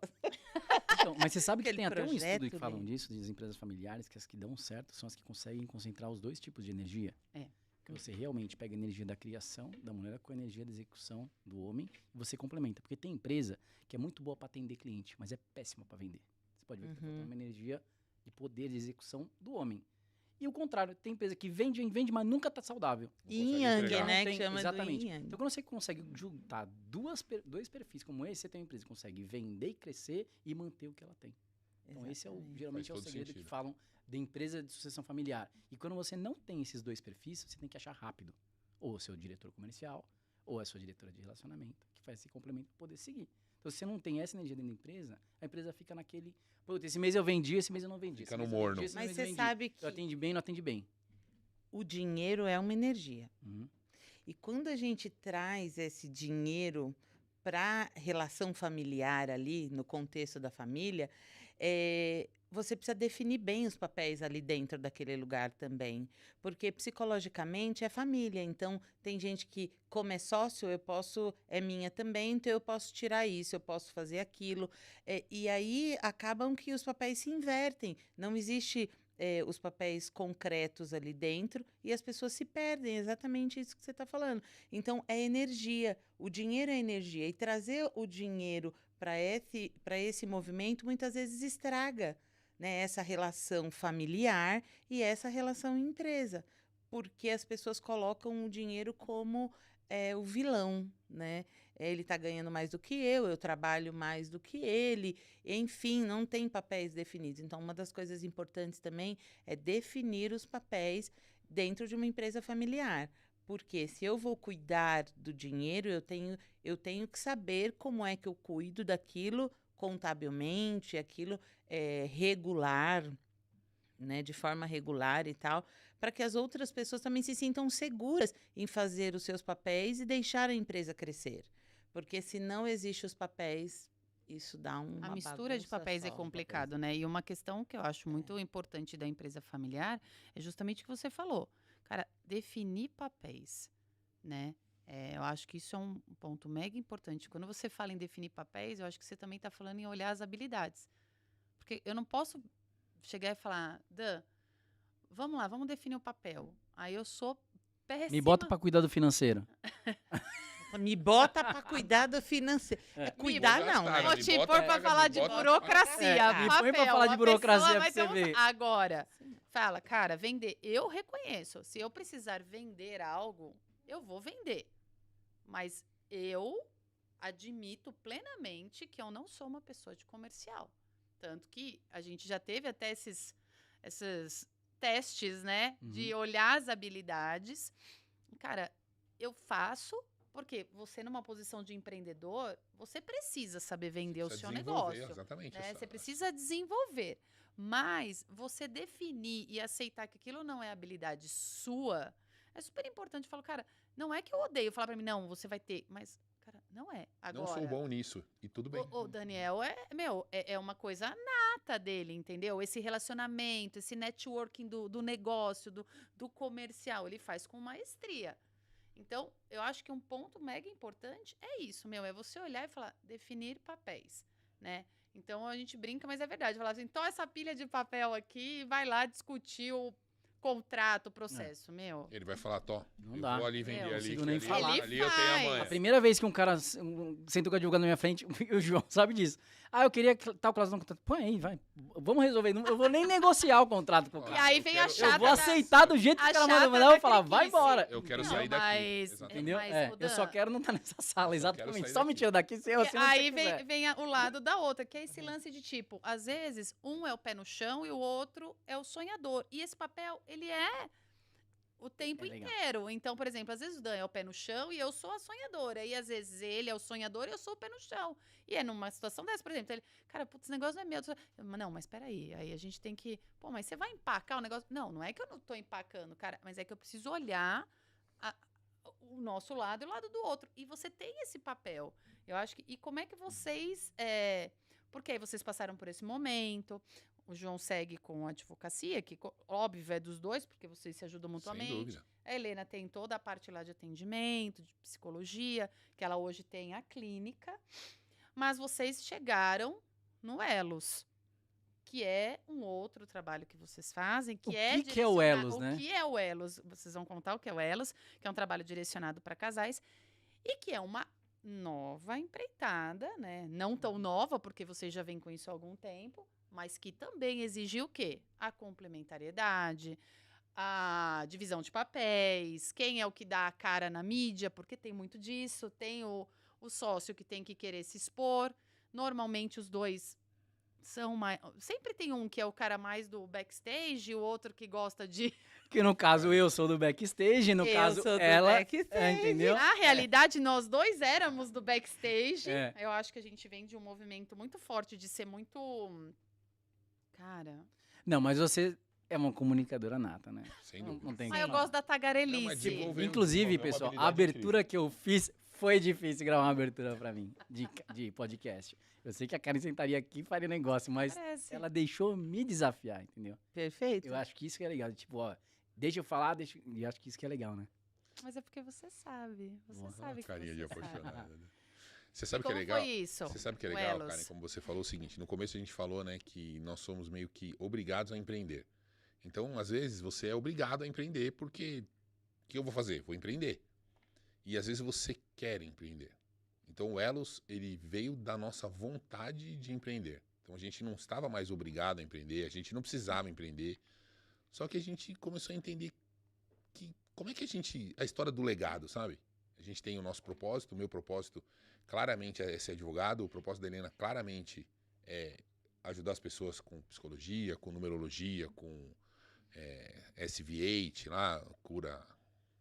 Então, mas você sabe que Aquele tem até um estudo projeto que falam ali. disso, das empresas familiares, que as que dão certo são as que conseguem concentrar os dois tipos de energia. É. Que você realmente pega a energia da criação da mulher com a energia da execução do homem e você complementa. Porque tem empresa que é muito boa para atender cliente, mas é péssima para vender. Você pode ver que tá faltando uma energia de poder de execução do homem. E o contrário, tem empresa que vende, mas nunca tá saudável. Não Yin consegue Yang, entregar. né? Tem- Que chama exatamente. do Yin Yang. Então, quando você consegue juntar dois perfis como esse, você tem uma empresa que consegue vender e crescer e manter o que ela tem. Então, esse é Exatamente. geralmente é o Faz todo segredo sentido. que falam de empresa de sucessão familiar. E quando você não tem esses dois perfis, você tem que achar rápido. Ou o seu diretor comercial, ou a sua diretora de relacionamento, que faz esse complemento poder seguir. Então, se você não tem essa energia dentro da empresa, a empresa fica naquele... Putz, esse mês eu vendi, esse mês eu não vendi. Fica esse no mês eu vendi, morno. esse Mas mês eu você vendi. sabe que Eu atendi bem, não atendi bem. o dinheiro é uma energia. Uhum. E quando a gente traz esse dinheiro para relação familiar ali, no contexto da família, você precisa definir bem os papéis ali dentro daquele lugar também. Porque psicologicamente é família. Então, tem gente que, como é sócio, é minha também, então eu posso tirar isso, eu posso fazer aquilo. E aí acabam que os papéis se invertem. Não existe os papéis concretos ali dentro e as pessoas se perdem, exatamente isso que você está falando. Então, é energia, o dinheiro é energia, e trazer o dinheiro para esse movimento muitas vezes estraga, né, essa relação familiar e essa relação empresa, porque as pessoas colocam o dinheiro como o vilão, né? Ele está ganhando mais do que eu trabalho mais do que ele, enfim, não tem papéis definidos. Então, uma das coisas importantes também é definir os papéis dentro de uma empresa familiar. Porque se eu vou cuidar do dinheiro, eu tenho que saber como é que eu cuido daquilo contabilmente, aquilo regular, né, de forma regular e tal, para que as outras pessoas também se sintam seguras em fazer os seus papéis e deixar a empresa crescer. Porque se não existem os papéis, isso dá uma A mistura de bagunça papéis é só. complicado, né? E uma questão que eu acho muito importante da empresa familiar é justamente o que você falou. Cara, definir papéis, né? Eu acho que isso é um ponto mega importante. Quando você fala em definir papéis, eu acho que você também está falando em olhar as habilidades. Porque eu não posso chegar e falar, Dan, vamos lá, vamos definir o papel. Aí eu sou péssima. Me bota pra cuidar do financeiro. Me bota para cuidar do financeiro. Cuidar Vou não, gastar, né? Vou me te bota pôr pra pra pagar, falar me de bota pra burocracia, pagar. Me põe pra falar de uma burocracia pessoa pra vai você ter ver. Agora, fala, cara, vender. Eu reconheço. Se eu precisar vender algo, eu vou vender. Mas eu admito plenamente que eu não sou uma pessoa de comercial. Tanto que a gente já teve até esses testes, né? De olhar as habilidades. Cara, eu faço... Porque você, numa posição de empreendedor, você precisa saber vender o Precisa seu desenvolver, negócio. exatamente. Né? Você precisa desenvolver. Mas você definir e aceitar que aquilo não é habilidade sua, é super importante. Eu falo, cara, não é que eu odeio falar pra mim, não, você vai ter. Mas, cara, não é. Agora, Não sou bom nisso. E tudo bem. o Daniel é uma coisa nata dele, entendeu? Esse relacionamento, esse networking do negócio, do comercial, ele faz com maestria. Então, eu acho que um ponto mega importante é isso, é você olhar e falar, definir papéis, né? Então, a gente brinca, mas é verdade. Falar assim, então essa pilha de papel aqui, vai lá discutir o contrato, o processo, Ele vai falar, Tó, Não eu dá. vou ali vender Eu ali, consigo que nem ali, falar. Ele ali eu tenho a faz. manha. A primeira vez que um cara sentou com o advogado na minha frente, o João sabe disso. Eu queria tal cláusula no contrato. Põe aí, vai. Vamos resolver. Eu vou nem negociar o contrato com o Ó, E cara. aí eu vem quero- a chata. Eu vou aceitar do jeito que o cara chata mandar, eu vou falar, vai criquice. embora. Eu quero Não, sair daqui. mas- Exatamente. Entendeu? Mas, Eu só Dan, quero não estar nessa sala, Eu só quero exatamente. sair Só me daqui. tira daqui se eu Aí vem o lado da outra, que é esse lance de tipo, às vezes, um é o pé no chão e o outro é o sonhador. E esse papel, ele é o tempo legal. inteiro. Então, por exemplo, às vezes o Dan é o pé no chão e eu sou a sonhadora. E às vezes ele é o sonhador e eu sou o pé no chão. E é numa situação dessa, por exemplo, ele, cara, putz, esse negócio não é meu. Não, mas peraí, aí a gente tem que, pô, mas você vai empacar o negócio? Não é que eu não tô empacando, cara, mas é que eu preciso olhar o nosso lado e o lado do outro. E você tem esse papel. Eu acho que, e como é que vocês, porque aí vocês passaram por esse momento, o João segue com a advocacia, que óbvio é dos dois, porque vocês se ajudam mutuamente. Sem dúvida. A Helena tem toda a parte lá de atendimento, de psicologia, que ela hoje tem a clínica. Mas vocês chegaram no Elos, que é um outro trabalho que vocês fazem, que O é que é o direcionado- Elos, né? O que é o Elos? Vocês vão contar o que é o Elos, que é um trabalho direcionado para casais e que é uma nova empreitada, né? Não tão nova, porque vocês já vêm com isso há algum tempo, mas que também exige o quê? A complementariedade, a divisão de papéis, quem é o que dá a cara na mídia, porque tem muito disso, tem o sócio que tem que querer se expor. Normalmente os dois são mais. Sempre tem um que é o cara mais do backstage e o outro que gosta de. Que no caso eu sou do backstage, no Eu caso sou do ela, backstage. entendeu? Na realidade, nós dois éramos do backstage. É. Eu acho que a gente vem de um movimento muito forte de ser muito. Cara. Não, mas você é uma comunicadora nata, né? Sem Não, dúvida. não tem Ah, eu como. gosto da Não, mas tagarelice. desenvolver- Inclusive, desenvolver uma pessoal, a habilidade abertura que eu fiz foi difícil gravar uma abertura pra mim, de podcast. Eu sei que a Karen sentaria aqui e faria negócio, mas Parece. ela deixou me desafiar, entendeu? Perfeito. Eu acho que isso que é legal. Tipo, ó, deixa eu falar, e acho que isso que é legal, né? Mas é porque você sabe. Você Boa. sabe que Carinha de você sabe. apaixonada. Né? Você sabe que é Como legal? foi isso? Você sabe que é o legal, Elos? Karen, como você falou o seguinte, no começo a gente falou, né, que nós somos meio que obrigados a empreender. Então, às vezes, você é obrigado a empreender porque o que eu vou fazer? Vou empreender. E às vezes você quer empreender. Então, o Elos, ele veio da nossa vontade de empreender. Então, a gente não estava mais obrigado a empreender, a gente não precisava empreender. Só que a gente começou a entender que como é que a história do legado, sabe? A gente tem o nosso propósito, o meu propósito claramente é ser advogado, o propósito da Helena claramente é ajudar as pessoas com psicologia, com numerologia, com SVH, lá, cura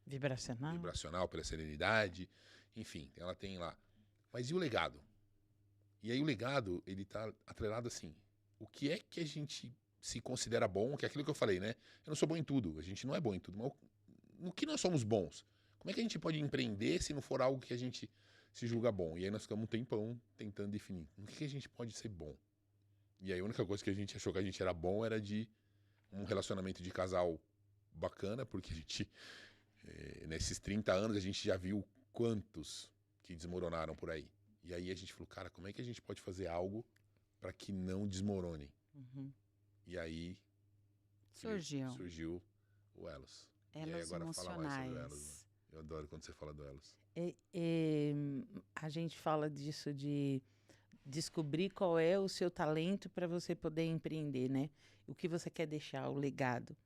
Vibracional. vibracional pela serenidade, enfim, ela tem lá. Mas e o legado? E aí o legado, ele tá atrelado assim, o que é que a gente se considera bom, que é aquilo que eu falei, né? Eu não sou bom em tudo, a gente não é bom em tudo, mas no que nós somos bons? Como é que a gente pode empreender se não for algo que a gente se julga bom? E aí nós ficamos um tempão tentando definir, no que a gente pode ser bom? E aí a única coisa que a gente achou que a gente era bom era de um relacionamento de casal bacana, porque a gente, nesses 30 anos, a gente já viu quantos que desmoronaram por aí. E aí a gente falou, cara, como é que a gente pode fazer algo para que não desmorone? Uhum. E aí Surgiu. o Elos. E aí Elos agora fala mais sobre o Elos. emocionais. Né? Eu adoro quando você fala do Elos. A gente fala disso de descobrir qual é o seu talento para você poder empreender, né? O que você quer deixar, o legado.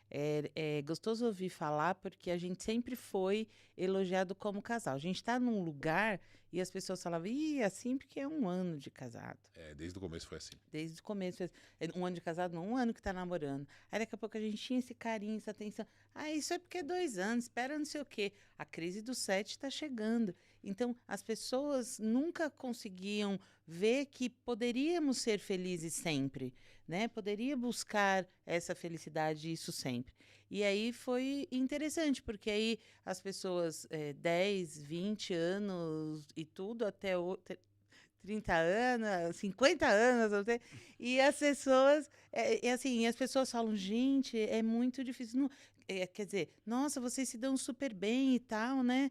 É gostoso ouvir falar porque a gente sempre foi elogiado como casal. A gente está num lugar e as pessoas falavam, ih, assim porque é 1 ano de casado. Desde o começo foi assim. Desde o começo, 1 ano de casado, não, 1 ano que tá namorando. Aí daqui a pouco a gente tinha esse carinho, essa atenção. Ah, isso é porque é 2 anos, espera não sei o quê. A crise do 7 está chegando. Então, as pessoas nunca conseguiam ver que poderíamos ser felizes sempre, né? Poderia buscar essa felicidade, isso sempre. E aí foi interessante, porque aí as pessoas, 10, 20 anos e tudo, até 30 anos, 50 anos, até, e as pessoas, assim, as pessoas falam, gente, é muito difícil. Não, quer dizer, nossa, vocês se dão super bem e tal, né?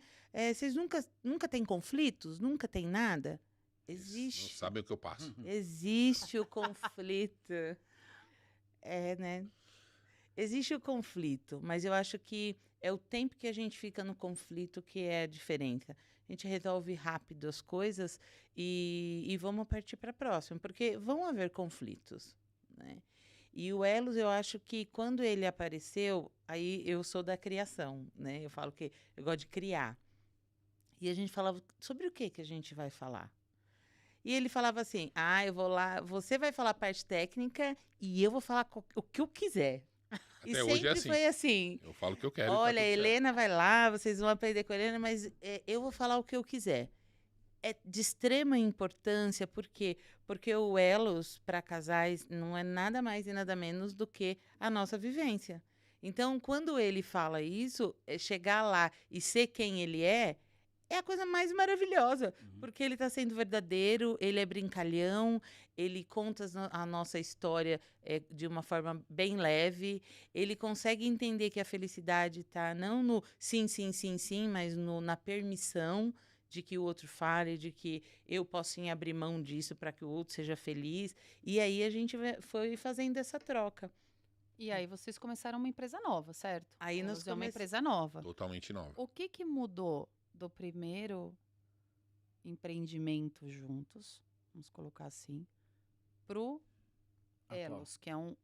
Vocês nunca têm conflitos? Nunca tem nada? Eles Existe. não sabem o que eu passo. Existe o conflito. Né? Existe o conflito, mas eu acho que é o tempo que a gente fica no conflito que é a diferença. A gente resolve rápido as coisas e vamos partir para a próxima, porque vão haver conflitos, né? E o Elos, eu acho que quando ele apareceu, aí eu sou da criação, né? Eu falo que eu gosto de criar. E a gente falava, sobre o que a gente vai falar? E ele falava assim, eu vou lá, você vai falar a parte técnica e eu vou falar o que eu quiser. E Até hoje sempre é assim. foi assim. Eu falo o que eu quero. Olha, e a tá tudo certo. Helena vai lá, vocês vão aprender com a Helena, mas eu vou falar o que eu quiser. É de extrema importância, por quê? Porque o Elos para casais não é nada mais e nada menos do que a nossa vivência. Então, quando ele fala isso, chegar lá e ser quem ele é a coisa mais maravilhosa, porque ele está sendo verdadeiro, ele é brincalhão, ele conta a nossa história de uma forma bem leve, ele consegue entender que a felicidade está não no sim, sim, sim, sim, mas na permissão de que o outro fale, de que eu posso sim abrir mão disso para que o outro seja feliz. E aí a gente foi fazendo essa troca. E aí vocês começaram uma empresa nova, certo? Aí A nós Luz é uma come- empresa nova. Totalmente nova. O que mudou do primeiro empreendimento juntos, vamos colocar assim, pro Atual. Elos, que é um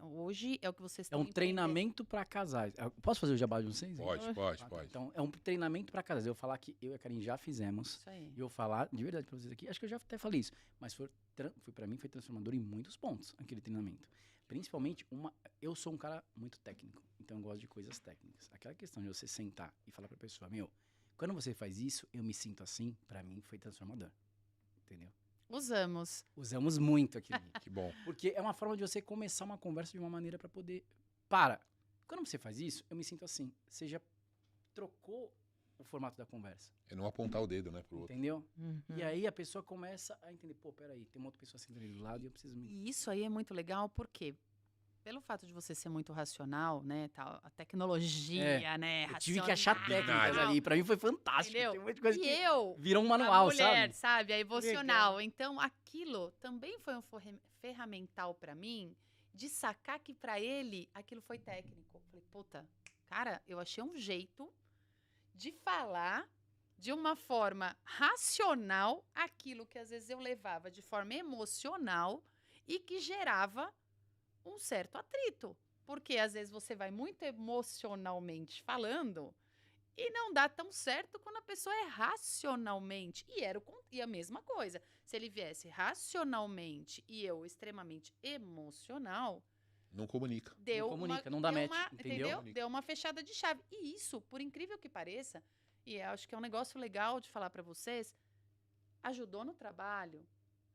hoje é o que vocês É estão um empreendendo. treinamento para casais. Posso fazer o jabá de vocês? Pode. Ah, tá. Então, é um treinamento para casais. Eu vou falar que eu e a Karine já fizemos. Isso aí. E eu vou falar de verdade pra vocês aqui. Acho que eu já até falei isso. Mas foi para mim foi transformador em muitos pontos, aquele treinamento. Principalmente, eu sou um cara muito técnico. Então, eu gosto de coisas técnicas. Aquela questão de você sentar e falar pra pessoa, quando você faz isso, eu me sinto assim, pra mim foi transformador. Entendeu? Usamos muito aquilo ali. Que bom. Porque é uma forma de você começar uma conversa de uma maneira pra poder... Quando você faz isso, eu me sinto assim. Você já trocou o formato da conversa. É não apontar o dedo, né, pro outro. Entendeu? Uhum. E aí a pessoa começa a entender, peraí, tem uma outra pessoa sentando ali do lado e eu preciso me... E isso aí é muito legal porque pelo fato de você ser muito racional, né, tal, a tecnologia, né, Eu tive que achar racional, técnicas ali. Pra mim foi fantástico. Entendeu? Tem um monte de coisa E que eu, virou um a manual, mulher, sabe? a emocional. Então, aquilo também foi um ferramental pra mim de sacar que pra ele aquilo foi técnico. Falei, puta, cara, eu achei um jeito de falar de uma forma racional aquilo que às vezes eu levava de forma emocional e que gerava um certo atrito. Porque às vezes você vai muito emocionalmente falando e não dá tão certo quando a pessoa é racionalmente. E a mesma coisa. Se ele viesse racionalmente e eu extremamente emocional, Não comunica. deu Não comunica, uma, não dá deu match, uma- entendeu? Deu uma fechada de chave. E isso, por incrível que pareça, e eu acho que é um negócio legal de falar pra vocês, ajudou no trabalho,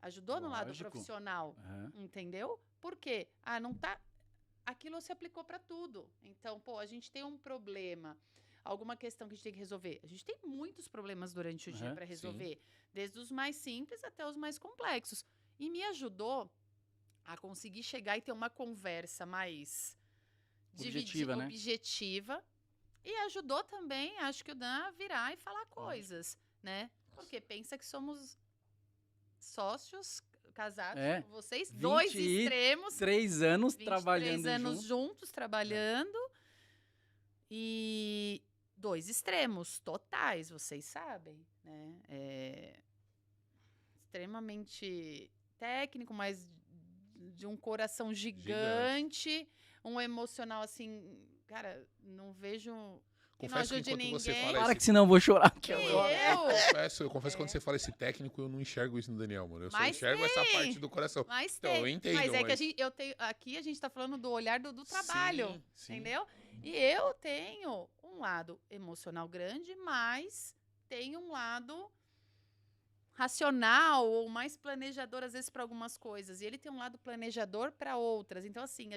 ajudou no lado Lógico. profissional, Aham. entendeu? Por quê? Não tá... Aquilo se aplicou pra tudo. Então, a gente tem um problema, alguma questão que a gente tem que resolver. A gente tem muitos problemas durante o dia Aham, pra sim. resolver, desde os mais simples até os mais complexos. E me ajudou a conseguir chegar e ter uma conversa mais Objetiva, né? objetiva. E ajudou também, acho que o Dan a virar e falar coisas, né? Porque pensa que somos sócios, casados, É, com vocês, 20 dois extremos, 3 anos 23 trabalhando anos junto. juntos, trabalhando. E 2 extremos totais, vocês sabem, né? Extremamente técnico, mas de um coração gigante, um emocional assim, cara, não vejo que não Confesso que ajude enquanto você ninguém. fala Para esse... que senão eu vou chorar. E Eu confesso que quando você fala esse técnico, eu não enxergo isso no Daniel, mano. Eu só Mas enxergo essa tem. parte do coração. Mas Então, tem. eu entendo, mas é que mas- eu tenho, aqui a gente tá falando do olhar do trabalho, Sim, sim. entendeu? E eu tenho um lado emocional grande, mas tenho um lado racional ou mais planejador às vezes para algumas coisas. E ele tem um lado planejador para outras. Então assim,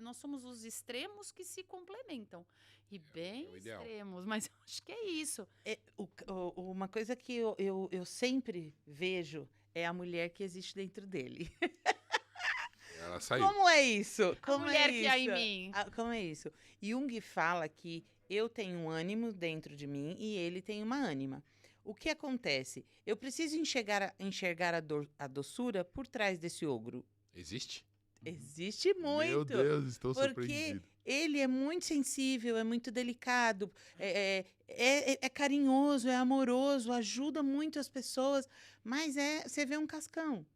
nós somos os extremos que se complementam. E bem o ideal. extremos, mas eu acho que é isso. Uma coisa que eu sempre vejo é a mulher que existe dentro dele. Ela saiu. Como é isso? A Como mulher é que há em isso? mim. Como é isso? Jung fala que eu tenho um ânimo dentro de mim e ele tem uma ânima. O que acontece? Eu preciso enxergar a doçura por trás desse ogro. Existe? Existe muito. Meu Deus, estou Porque surpreendido. ele é muito sensível, é muito delicado, é carinhoso, é amoroso, ajuda muito as pessoas, mas você vê um cascão.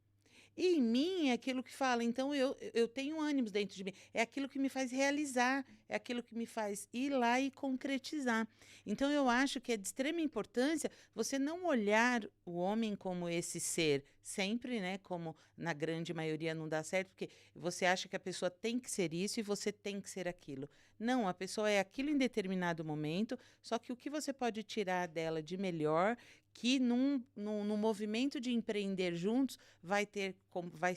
E em mim é aquilo que fala, então eu tenho ânimos dentro de mim, é aquilo que me faz realizar, é aquilo que me faz ir lá e concretizar. Então eu acho que é de extrema importância você não olhar o homem como esse ser, sempre, né, como na grande maioria não dá certo, porque você acha que a pessoa tem que ser isso e você tem que ser aquilo. Não, a pessoa é aquilo em determinado momento, só que o que você pode tirar dela de melhor, que num movimento de empreender juntos vai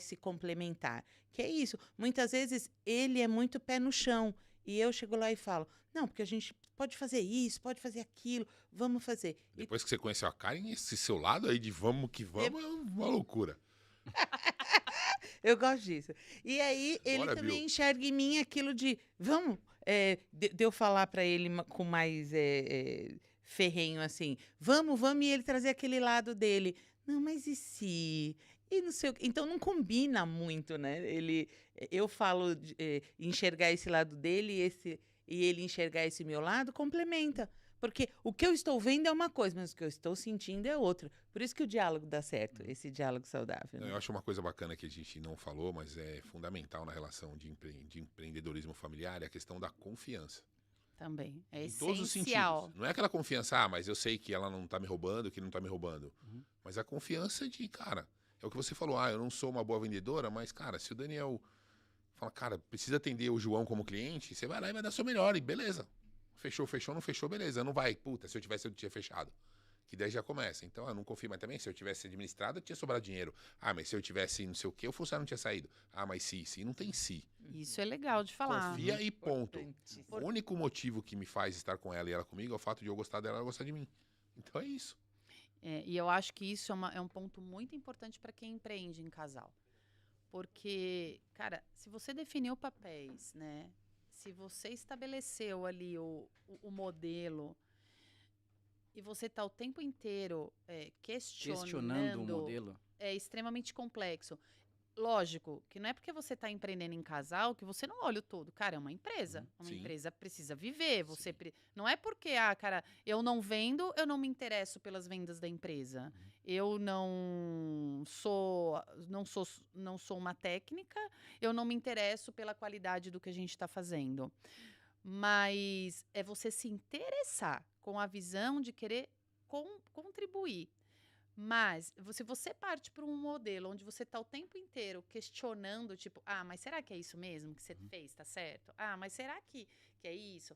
se complementar. Que é isso. Muitas vezes ele é muito pé no chão e eu chego lá e falo, não, porque a gente pode fazer isso, pode fazer aquilo, vamos fazer. Depois que você conheceu a Karen, esse seu lado aí de vamos que vamos é uma loucura. Eu gosto disso. E aí ele Bora, também Bill. enxerga em mim aquilo de, vamos, de eu falar para ele com mais ferrenho assim. Vamos, e ele trazer aquele lado dele. Não, mas e se? E não sei o quê. Então não combina muito, né? Eu falo enxergar esse lado dele e ele enxergar esse meu lado, complementa. Porque o que eu estou vendo é uma coisa, mas o que eu estou sentindo é outra. Por isso que o diálogo dá certo, esse diálogo saudável. Né? Eu acho uma coisa bacana que a gente não falou, mas é fundamental na relação de empreendedorismo familiar, é a questão da confiança. Também. É Em todos os essencial. sentidos. Não é aquela confiança, mas eu sei que ela não tá me roubando, que não tá me roubando. Uhum. Mas a confiança de, cara, é o que você falou, eu não sou uma boa vendedora, mas, cara, se o Daniel fala, cara, precisa atender o João como cliente, você vai lá e vai dar seu melhor, e beleza. Fechou, não fechou, beleza. Não vai, puta, se eu tinha fechado. Que daí já começa. Então, eu não confio, mas também, se eu tivesse administrado, tinha sobrado dinheiro. Mas se eu tivesse não sei o quê, o funcionário não tinha saído. Mas se, não tem se. Isso é legal de falar. Confia e ponto. Importantíssimo. O único motivo que me faz estar com ela e ela comigo é o fato de eu gostar dela e ela gostar de mim. Então é isso. E eu acho que isso é um ponto muito importante para quem empreende em casal. Porque, cara, se você definiu papéis, né? Se você estabeleceu ali o modelo e você está o tempo inteiro Questionando o modelo. é extremamente complexo. Lógico que não é porque você está empreendendo em casal que você não olha o todo. Cara, é uma empresa. Uma Sim. empresa precisa viver. Você Sim. não é porque, cara, eu não vendo, eu não me interesso pelas vendas da empresa. Eu não sou uma técnica, eu não me interesso pela qualidade do que a gente está fazendo. Mas é você se interessar com a visão de querer contribuir. Mas se você parte para um modelo onde você está o tempo inteiro questionando, tipo, mas será que é isso mesmo que você fez, tá certo? Mas será que é isso?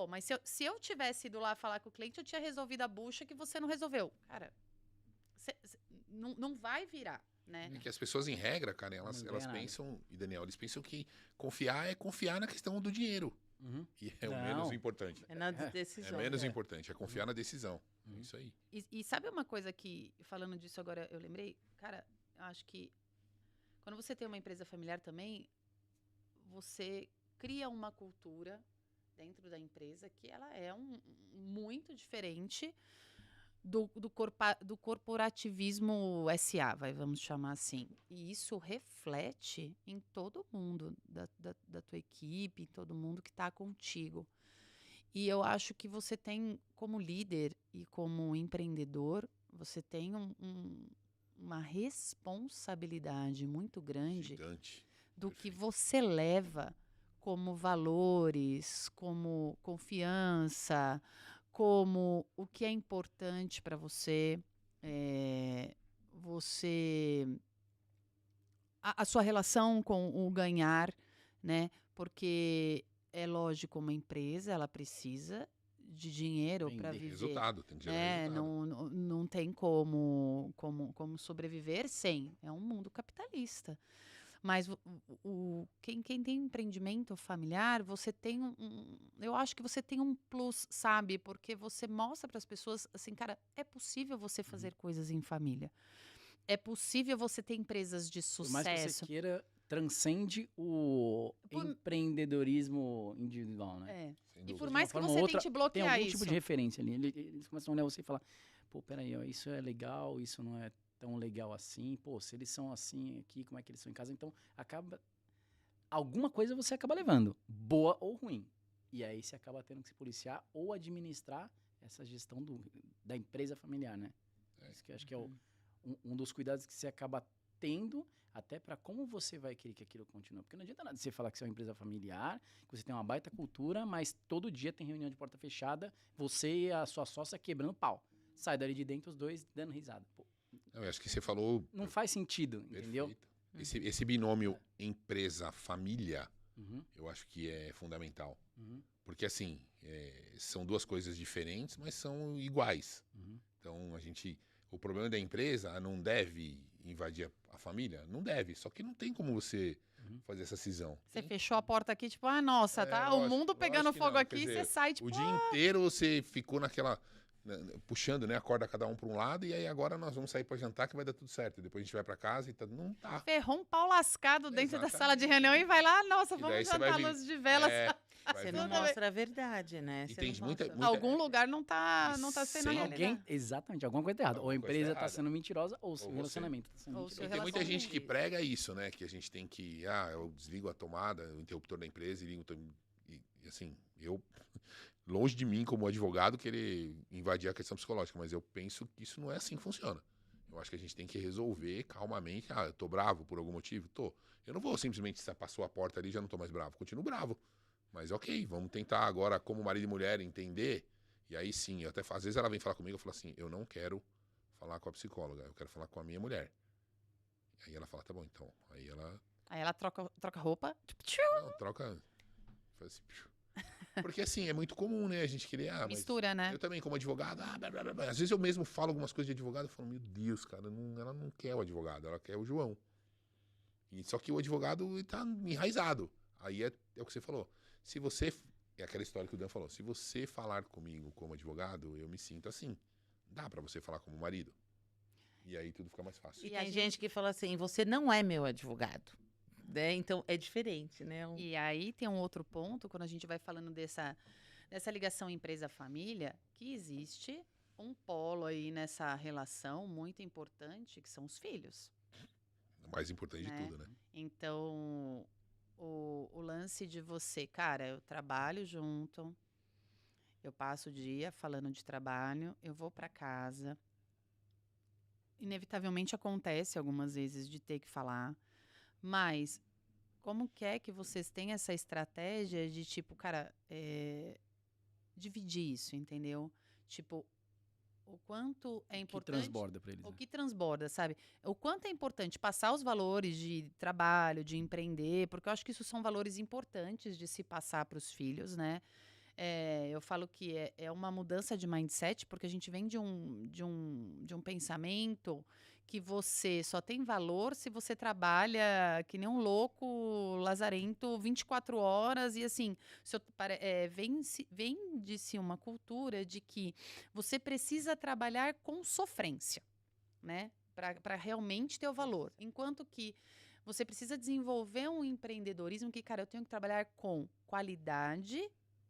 Mas se eu tivesse ido lá falar com o cliente, eu tinha resolvido a bucha que você não resolveu. Cara, não vai virar, né? É que as pessoas, em regra, cara, elas pensam, e Daniel, eles pensam que confiar é confiar na questão do dinheiro. Uhum. E é o menos importante. É na decisão. É menos importante, é confiar na decisão. É isso aí. E sabe uma coisa que, falando disso agora, eu lembrei? Cara, eu acho que quando você tem uma empresa familiar também, você cria uma cultura dentro da empresa que ela é muito diferente do corporativismo SA, vamos chamar assim. E isso reflete em todo mundo, da tua equipe, todo mundo que está contigo. E eu acho que você tem, como líder e como empreendedor, você tem uma responsabilidade muito grande Gigante. do que Perfeito. você leva como valores, como confiança, como o que é importante para você, a sua relação com o ganhar, né? Porque é lógico, uma empresa, ela precisa de dinheiro para viver. Resultado, tem que gerar resultado. Não tem como sobreviver sem. É um mundo capitalista. Mas quem tem empreendimento familiar, você tem eu acho que você tem um plus, sabe? Porque você mostra para as pessoas, assim, cara, é possível você fazer coisas em família. É possível você ter empresas de sucesso. Por mais que você queira, transcende o empreendedorismo individual, né? E por mais que você tente bloquear tem algum isso. tipo de referência ali. Eles começam a olhar você e falar, pô, peraí, ó, isso é legal, isso não é tão legal assim. Pô, se eles são assim aqui, como é que eles são em casa? Então, alguma coisa você acaba levando, boa ou ruim. E aí você acaba tendo que se policiar ou administrar essa gestão da empresa familiar, né? Isso que eu acho que é um dos cuidados que você acaba tendo, até para como você vai querer que aquilo continue. Porque não adianta nada você falar que você é uma empresa familiar, que você tem uma baita cultura, mas todo dia tem reunião de porta fechada, você e a sua sócia quebrando pau. Sai dali de dentro os dois dando risada. Pô, Eu acho que você falou... não faz sentido, entendeu? Perfeito. Esse binômio empresa-família, eu acho que é fundamental. Porque, assim, são duas coisas diferentes, mas são iguais. Então, o problema da empresa não deve invadir a família? Não deve, só que não tem como você fazer essa cisão. Você fechou a porta aqui, tipo, nossa, tá? Lógico, o mundo pegando fogo aqui, você sai, tipo... O dia inteiro você ficou naquela... puxando, né, a corda cada um para um lado, e aí agora nós vamos sair para jantar que vai dar tudo certo. Depois a gente vai para casa e não tá. Ferrou um pau lascado dentro da sala de reunião e vai lá, nossa, E vamos daí você jantar à vai luz de velas. Vai Você ver. não mostra a verdade, né? E Você tem não muita- mostra. muita- Algum lugar não tá sendo a Sem realidade. Alguém, exatamente, alguma coisa errada. Ou a Alguma coisa empresa errada. tá sendo mentirosa, ou o seu Ou você. relacionamento tá sendo Ou mentiroso. seu E tem muita relacionamento. gente que prega isso, né? Que a gente tem que. Eu desligo a tomada, o interruptor da empresa e ligo. E assim, eu. Longe de mim, como advogado, querer invadir a questão psicológica, mas eu penso que isso não é assim que funciona. Eu acho que a gente tem que resolver calmamente. Eu tô bravo por algum motivo? Tô. Eu não vou simplesmente, se passou a porta ali, já não tô mais bravo. Continuo bravo. Mas ok, vamos tentar agora, como marido e mulher, entender. E aí sim, às vezes ela vem falar comigo, eu falo assim, eu não quero falar com a psicóloga, eu quero falar com a minha mulher. Aí ela fala, tá bom, então. Aí ela troca roupa. Tipo, tchiu, não, troca. Faz assim, piu. Porque assim, é muito comum, né? A gente querer. Mas mistura, né? eu também, como advogado, blá, blá, blá, blá. Às vezes eu mesmo falo algumas coisas de advogado e falo, meu Deus, cara, ela não quer o advogado, ela quer o João. Só que o advogado tá enraizado. Aí é o que você falou. Se você. É aquela história que o Dan falou. Se você falar comigo como advogado, eu me sinto assim. Dá pra você falar como marido. E aí tudo fica mais fácil. E E a tem gente- gente que fala assim, você não é meu advogado. Né? Então, é diferente, né? E aí tem um outro ponto, quando a gente vai falando dessa ligação empresa-família, que existe um polo aí nessa relação muito importante, que são os filhos. O mais importante de Né? tudo, né? Então, o lance de você, cara, eu trabalho junto, eu passo o dia falando de trabalho, eu vou para casa. Inevitavelmente acontece algumas vezes de ter que falar, mas como que é que vocês têm essa estratégia de, tipo, cara, dividir isso, entendeu? Tipo, o quanto é Que importante... transborda pra eles. O né? que transborda, sabe? O quanto é importante passar os valores de trabalho, de empreender, porque eu acho que isso são valores importantes de se passar para os filhos, né? Eu falo que é uma mudança de mindset, porque a gente vem de um pensamento que você só tem valor se você trabalha que nem um louco lazarento 24 horas e assim, vem de si uma cultura de que você precisa trabalhar com sofrência, né? Para realmente ter o valor. Enquanto que você precisa desenvolver um empreendedorismo que, cara, eu tenho que trabalhar com qualidade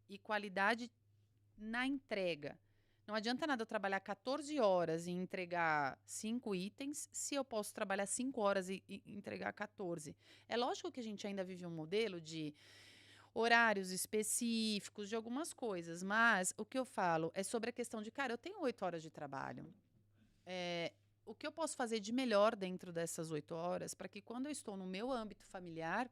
e qualidade na entrega. Não adianta nada eu trabalhar 14 horas e entregar 5 itens se eu posso trabalhar 5 horas e entregar 14. É lógico que a gente ainda vive um modelo de horários específicos, de algumas coisas, mas o que eu falo é sobre a questão de, cara, eu tenho 8 horas de trabalho. O que eu posso fazer de melhor dentro dessas 8 horas para que quando eu estou no meu âmbito familiar,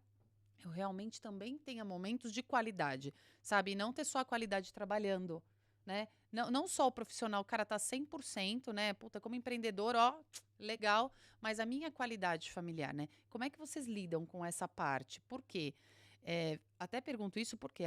eu realmente também tenha momentos de qualidade, sabe? E não ter só a qualidade trabalhando, né? Não só o profissional, o cara tá 100%, né? Puta, como empreendedor, ó, legal, mas a minha qualidade familiar, né? Como é que vocês lidam com essa parte? Por quê? Até pergunto isso porque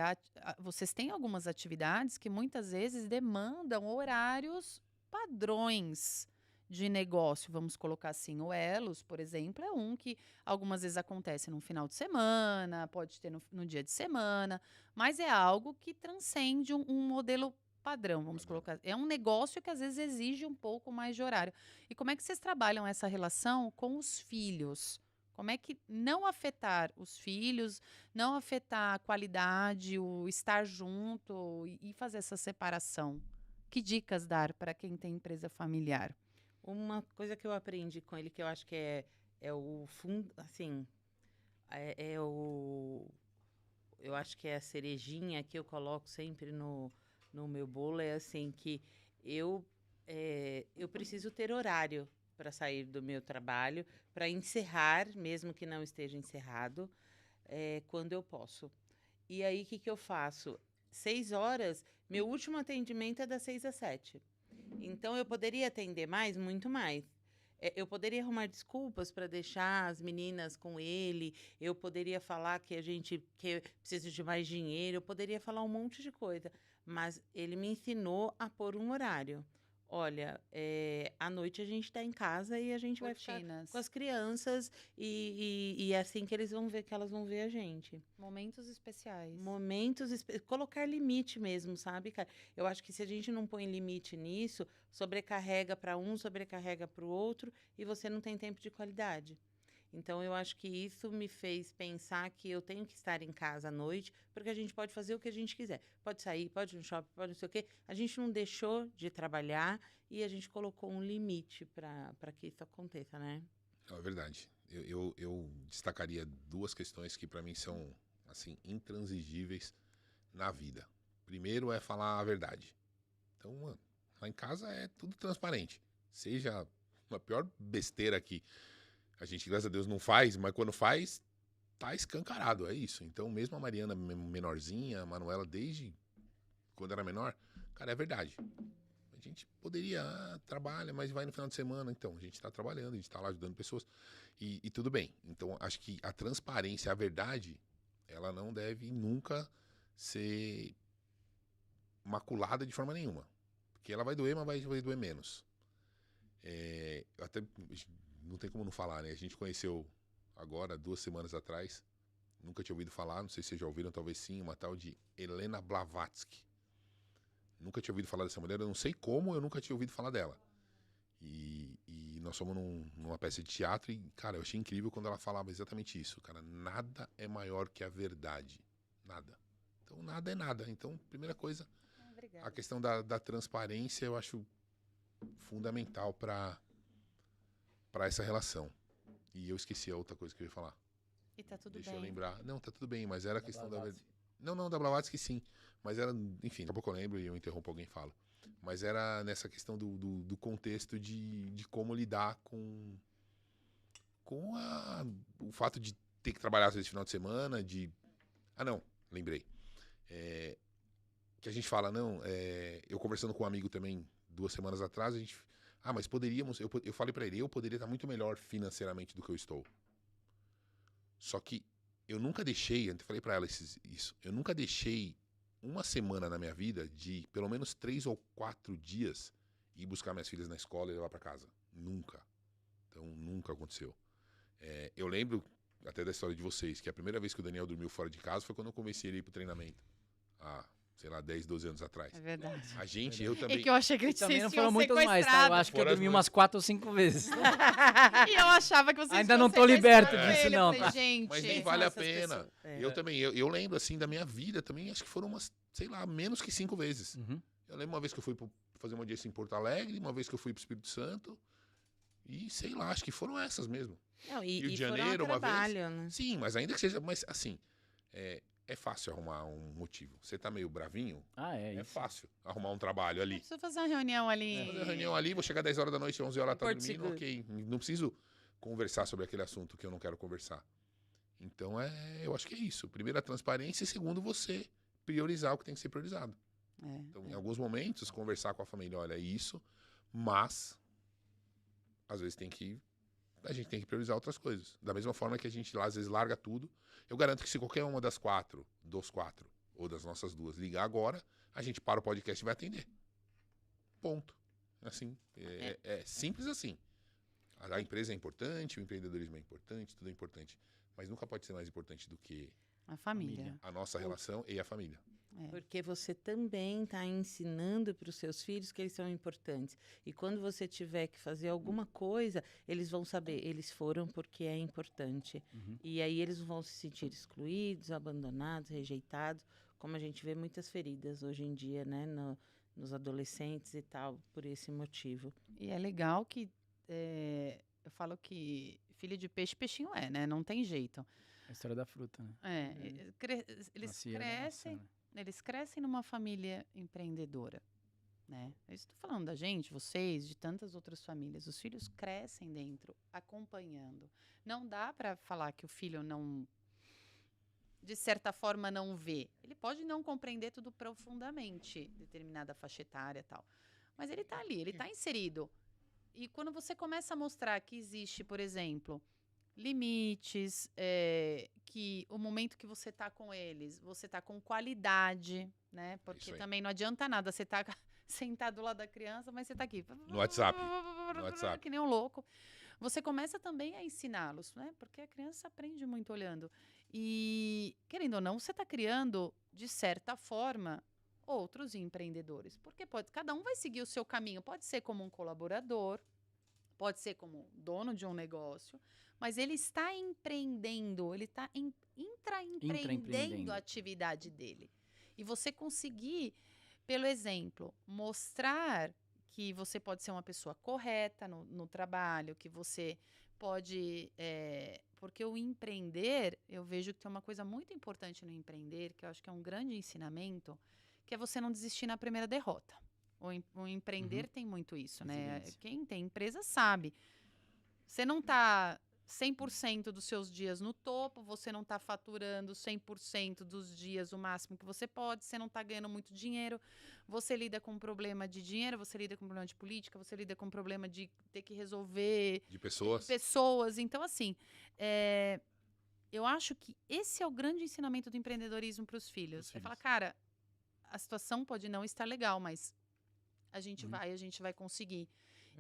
vocês têm algumas atividades que muitas vezes demandam horários padrões de negócio, vamos colocar assim. O Elos, por exemplo, é um que algumas vezes acontece no final de semana, pode ter no dia de semana, mas é algo que transcende um modelo padrão, vamos colocar. É um negócio que às vezes exige um pouco mais de horário. E como é que vocês trabalham essa relação com os filhos? Como é que não afetar os filhos, não afetar a qualidade, o estar junto e fazer essa separação? Que dicas dar para quem tem empresa familiar? Uma coisa que eu aprendi com ele, que eu acho que é o fundo, assim, eu acho que é a cerejinha que eu coloco sempre no meu bolo, é assim, que eu preciso ter horário para sair do meu trabalho, para encerrar, mesmo que não esteja encerrado, quando eu posso. E aí, o que eu faço? 6 horas, meu último atendimento é das 6 às 7. Então, eu poderia atender mais, muito mais. Eu poderia arrumar desculpas para deixar as meninas com ele, eu poderia falar que que precisa de mais dinheiro, eu poderia falar um monte de coisa, mas ele me ensinou a pôr um horário. Olha, à noite a gente está em casa e a gente vai ficar Rotinas. com as crianças e é assim que elas vão ver a gente. Momentos especiais. Colocar limite mesmo, sabe, cara? Eu acho que se a gente não põe limite nisso, sobrecarrega para um, sobrecarrega para o outro e você não tem tempo de qualidade. Então, eu acho que isso me fez pensar que eu tenho que estar em casa à noite, porque a gente pode fazer o que a gente quiser. Pode sair, pode ir no shopping, pode não sei o quê. A gente não deixou de trabalhar e a gente colocou um limite para que isso aconteça, né? Não, é verdade. Eu destacaria duas questões que para mim são assim intransigíveis na vida. Primeiro é falar a verdade. Então, mano, lá em casa é tudo transparente. Seja a pior besteira que a gente, graças a Deus, não faz, mas quando faz, tá escancarado, é isso. Então, mesmo a Mariana menorzinha, a Manuela, desde quando era menor, cara, é verdade. A gente poderia, trabalha, mas vai no final de semana. Então, a gente tá trabalhando, a gente tá lá ajudando pessoas. E tudo bem. Então, acho que a transparência, a verdade, ela não deve nunca ser maculada de forma nenhuma. Porque ela vai doer, mas vai doer menos. Até não tem como não falar, né? A gente conheceu agora, 2 semanas atrás. Nunca tinha ouvido falar, não sei se vocês já ouviram, talvez sim, uma tal de Helena Blavatsky. Nunca tinha ouvido falar dessa mulher, eu não sei como eu nunca tinha ouvido falar dela. E nós fomos numa peça de teatro e, cara, eu achei incrível quando ela falava exatamente isso. Cara, nada é maior que a verdade. Nada. Então, nada é nada. Então, primeira coisa, a questão da transparência eu acho fundamental para essa relação. E eu esqueci a outra coisa que eu ia falar. E tá tudo Deixa bem. eu lembrar. Não, tá tudo bem, mas era a questão da Blavatsky. verdade. Não, da Blavatsky sim. Mas era, enfim, daqui a pouco eu lembro e eu interrompo alguém e falo. Mas era nessa questão do contexto de como lidar com o fato de ter que trabalhar às vezes final de semana, Ah, não, lembrei. Que a gente fala, não, eu conversando com um amigo também 2 semanas atrás, a gente... mas poderíamos... Eu falei pra ele, eu poderia estar muito melhor financeiramente do que eu estou. Só que eu nunca deixei, eu falei pra ela isso, eu nunca deixei uma semana na minha vida de pelo menos 3 ou 4 dias ir buscar minhas filhas na escola e levar pra casa. Nunca. Então, nunca aconteceu. Eu lembro até da história de vocês, que a primeira vez que o Daniel dormiu fora de casa foi quando eu comecei a ir pro treinamento. Sei lá, 10, 12 anos atrás. É verdade. A gente, eu também... É que eu achei que E também não vocês tinham foram muitas mais, tá? Eu acho que eu Fora as dormi noites. umas 4 ou 5 vezes. E eu achava que vocês Ainda tinham não tô liberto sequestrado disso, ele. não, Eu falei, tá? gente, Mas nem Quem vale são a essas pena. pessoas? Eu também, eu lembro assim da minha vida também, acho que foram umas, sei lá, menos que 5 vezes. Uhum. Eu lembro uma vez que eu fui fazer uma audiência em Porto Alegre, uma vez que eu fui pro Espírito Santo, e sei lá, acho que foram essas mesmo. Não, Rio de foram a Janeiro, uma vez. trabalho, né? Sim, mas ainda que seja, mas assim, é fácil arrumar um motivo. Você tá meio bravinho, É é isso. fácil arrumar um trabalho ali. Preciso fazer uma reunião ali. Fazer uma reunião ali, vou chegar 10 horas da noite, 11 horas tá Porto dormindo, Seguro. ok. Não preciso conversar sobre aquele assunto que eu não quero conversar. Então, eu acho que é isso. Primeiro, a transparência, e segundo, você priorizar o que tem que ser priorizado. Então, em alguns momentos, conversar com a família, olha, é isso, mas às vezes a gente tem que priorizar outras coisas. Da mesma forma que a gente lá, às vezes, larga tudo. Eu garanto que se qualquer uma dos 4, ou das nossas 2, ligar agora, a gente para o podcast e vai atender. Ponto. Assim, é simples assim. A empresa é importante, o empreendedorismo é importante, tudo é importante. Mas nunca pode ser mais importante do que A família. a nossa relação e a família. Porque você também está ensinando para os seus filhos que eles são importantes. E quando você tiver que fazer alguma coisa, eles vão saber, eles foram porque é importante. Uhum. E aí eles vão se sentir excluídos, abandonados, rejeitados, como a gente vê muitas feridas hoje em dia, né, nos adolescentes e tal, por esse motivo. E é legal que eu falo que filho de peixe, peixinho é, né? Não tem jeito. A história da fruta, né? Eles Nascia da crescem. maçã, né? Eles crescem numa família empreendedora, né? Eu estou falando da gente, vocês, de tantas outras famílias. Os filhos crescem dentro, acompanhando. Não dá para falar que o filho não, de certa forma, não vê. Ele pode não compreender tudo profundamente, determinada faixa etária e tal. Mas ele está ali, ele está inserido. E quando você começa a mostrar que existe, por exemplo, limites, que o momento que você está com eles, você está com qualidade, né? Porque Isso aí. também não adianta nada você estar sentado do lado da criança, mas você está aqui. No WhatsApp. No WhatsApp. Que nem um louco. Você começa também a ensiná-los, né? Porque a criança aprende muito olhando. E, querendo ou não, você está criando, de certa forma, outros empreendedores. Porque cada um vai seguir o seu caminho. Pode ser como um colaborador, pode ser como dono de um negócio, mas ele está empreendendo, ele está intraempreendendo a atividade dele. E você conseguir, pelo exemplo, mostrar que você pode ser uma pessoa correta no trabalho, que você pode... porque o empreender, eu vejo que tem uma coisa muito importante no empreender, que eu acho que é um grande ensinamento, que é você não desistir na primeira derrota. O empreender tem muito isso, né? Resiliência. Quem tem empresa sabe. Você não está 100% dos seus dias no topo, você não está faturando 100% dos dias o máximo que você pode, você não está ganhando muito dinheiro, você lida com um problema de dinheiro, você lida com um problema de política, você lida com um problema de ter que resolver De pessoas. pessoas. Então, assim, eu acho que esse é o grande ensinamento do empreendedorismo para os filhos. Você fala, cara, a situação pode não estar legal, mas a gente vai conseguir.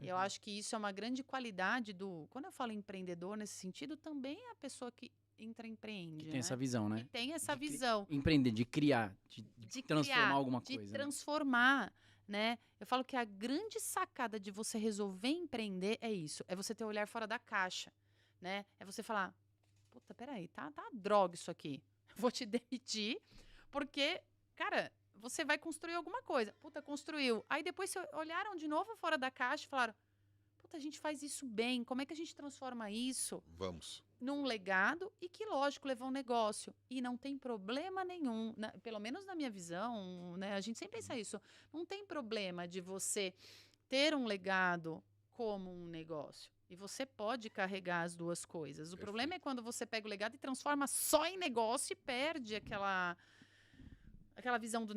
Eu acho que isso é uma grande qualidade do... Quando eu falo empreendedor nesse sentido, também é a pessoa que empreende. Que tem essa visão, né? Que tem essa De visão. Empreender, de criar, de transformar criar, alguma de coisa. né? transformar, né? Eu falo que a grande sacada de você resolver empreender é isso. É você ter o olhar fora da caixa, né? É você falar, puta, peraí, tá droga isso aqui. Vou te demitir, porque, cara... Você vai construir alguma coisa. Puta, construiu. Aí depois olharam de novo fora da caixa e falaram, puta, a gente faz isso bem. Como é que a gente transforma isso Vamos. num legado e que, lógico, levou um negócio. E não tem problema nenhum, pelo menos na minha visão, né? A gente sempre pensa isso. Não tem problema de você ter um legado como um negócio. E você pode carregar as duas coisas. O problema é quando você pega o legado e transforma só em negócio e perde aquela visão do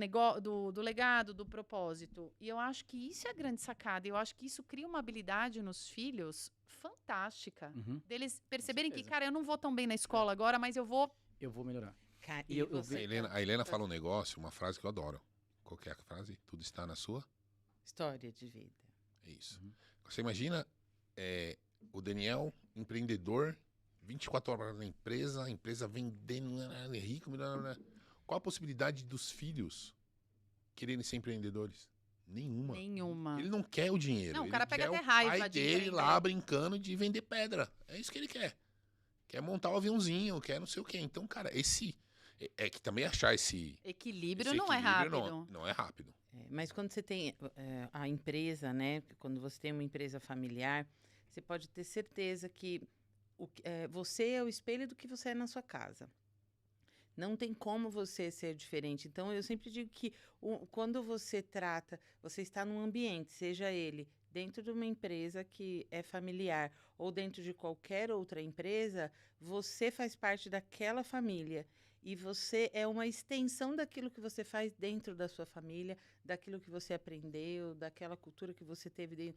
legado, do propósito. E eu acho que isso é a grande sacada. Eu acho que isso cria uma habilidade nos filhos fantástica. Deles perceberem que, cara, eu não vou tão bem na escola agora, mas eu vou melhorar. E eu você, A Helena fala um negócio, uma frase que eu adoro. Qual que é a frase? Tudo está na sua? História de vida. É isso. Você imagina o Daniel, empreendedor, 24 horas na empresa, a empresa vendendo, é rico, qual a possibilidade dos filhos quererem ser empreendedores? Nenhuma. Ele não quer o dinheiro. Não, o ele cara pega quer até raiva o pai de dele empreender. lá brincando de vender pedra. É isso que ele quer. Quer montar um aviãozinho, quer não sei o quê. Então, cara, é que também achar esse equilíbrio esse não é equilíbrio rápido. Não é rápido. Mas quando você tem a empresa, né? Quando você tem uma empresa familiar, você pode ter certeza que você é o espelho do que você é na sua casa. Não tem como você ser diferente. Então, eu sempre digo que quando você está num ambiente, seja ele dentro de uma empresa que é familiar ou dentro de qualquer outra empresa, você faz parte daquela família. E você é uma extensão daquilo que você faz dentro da sua família, daquilo que você aprendeu, daquela cultura que você teve,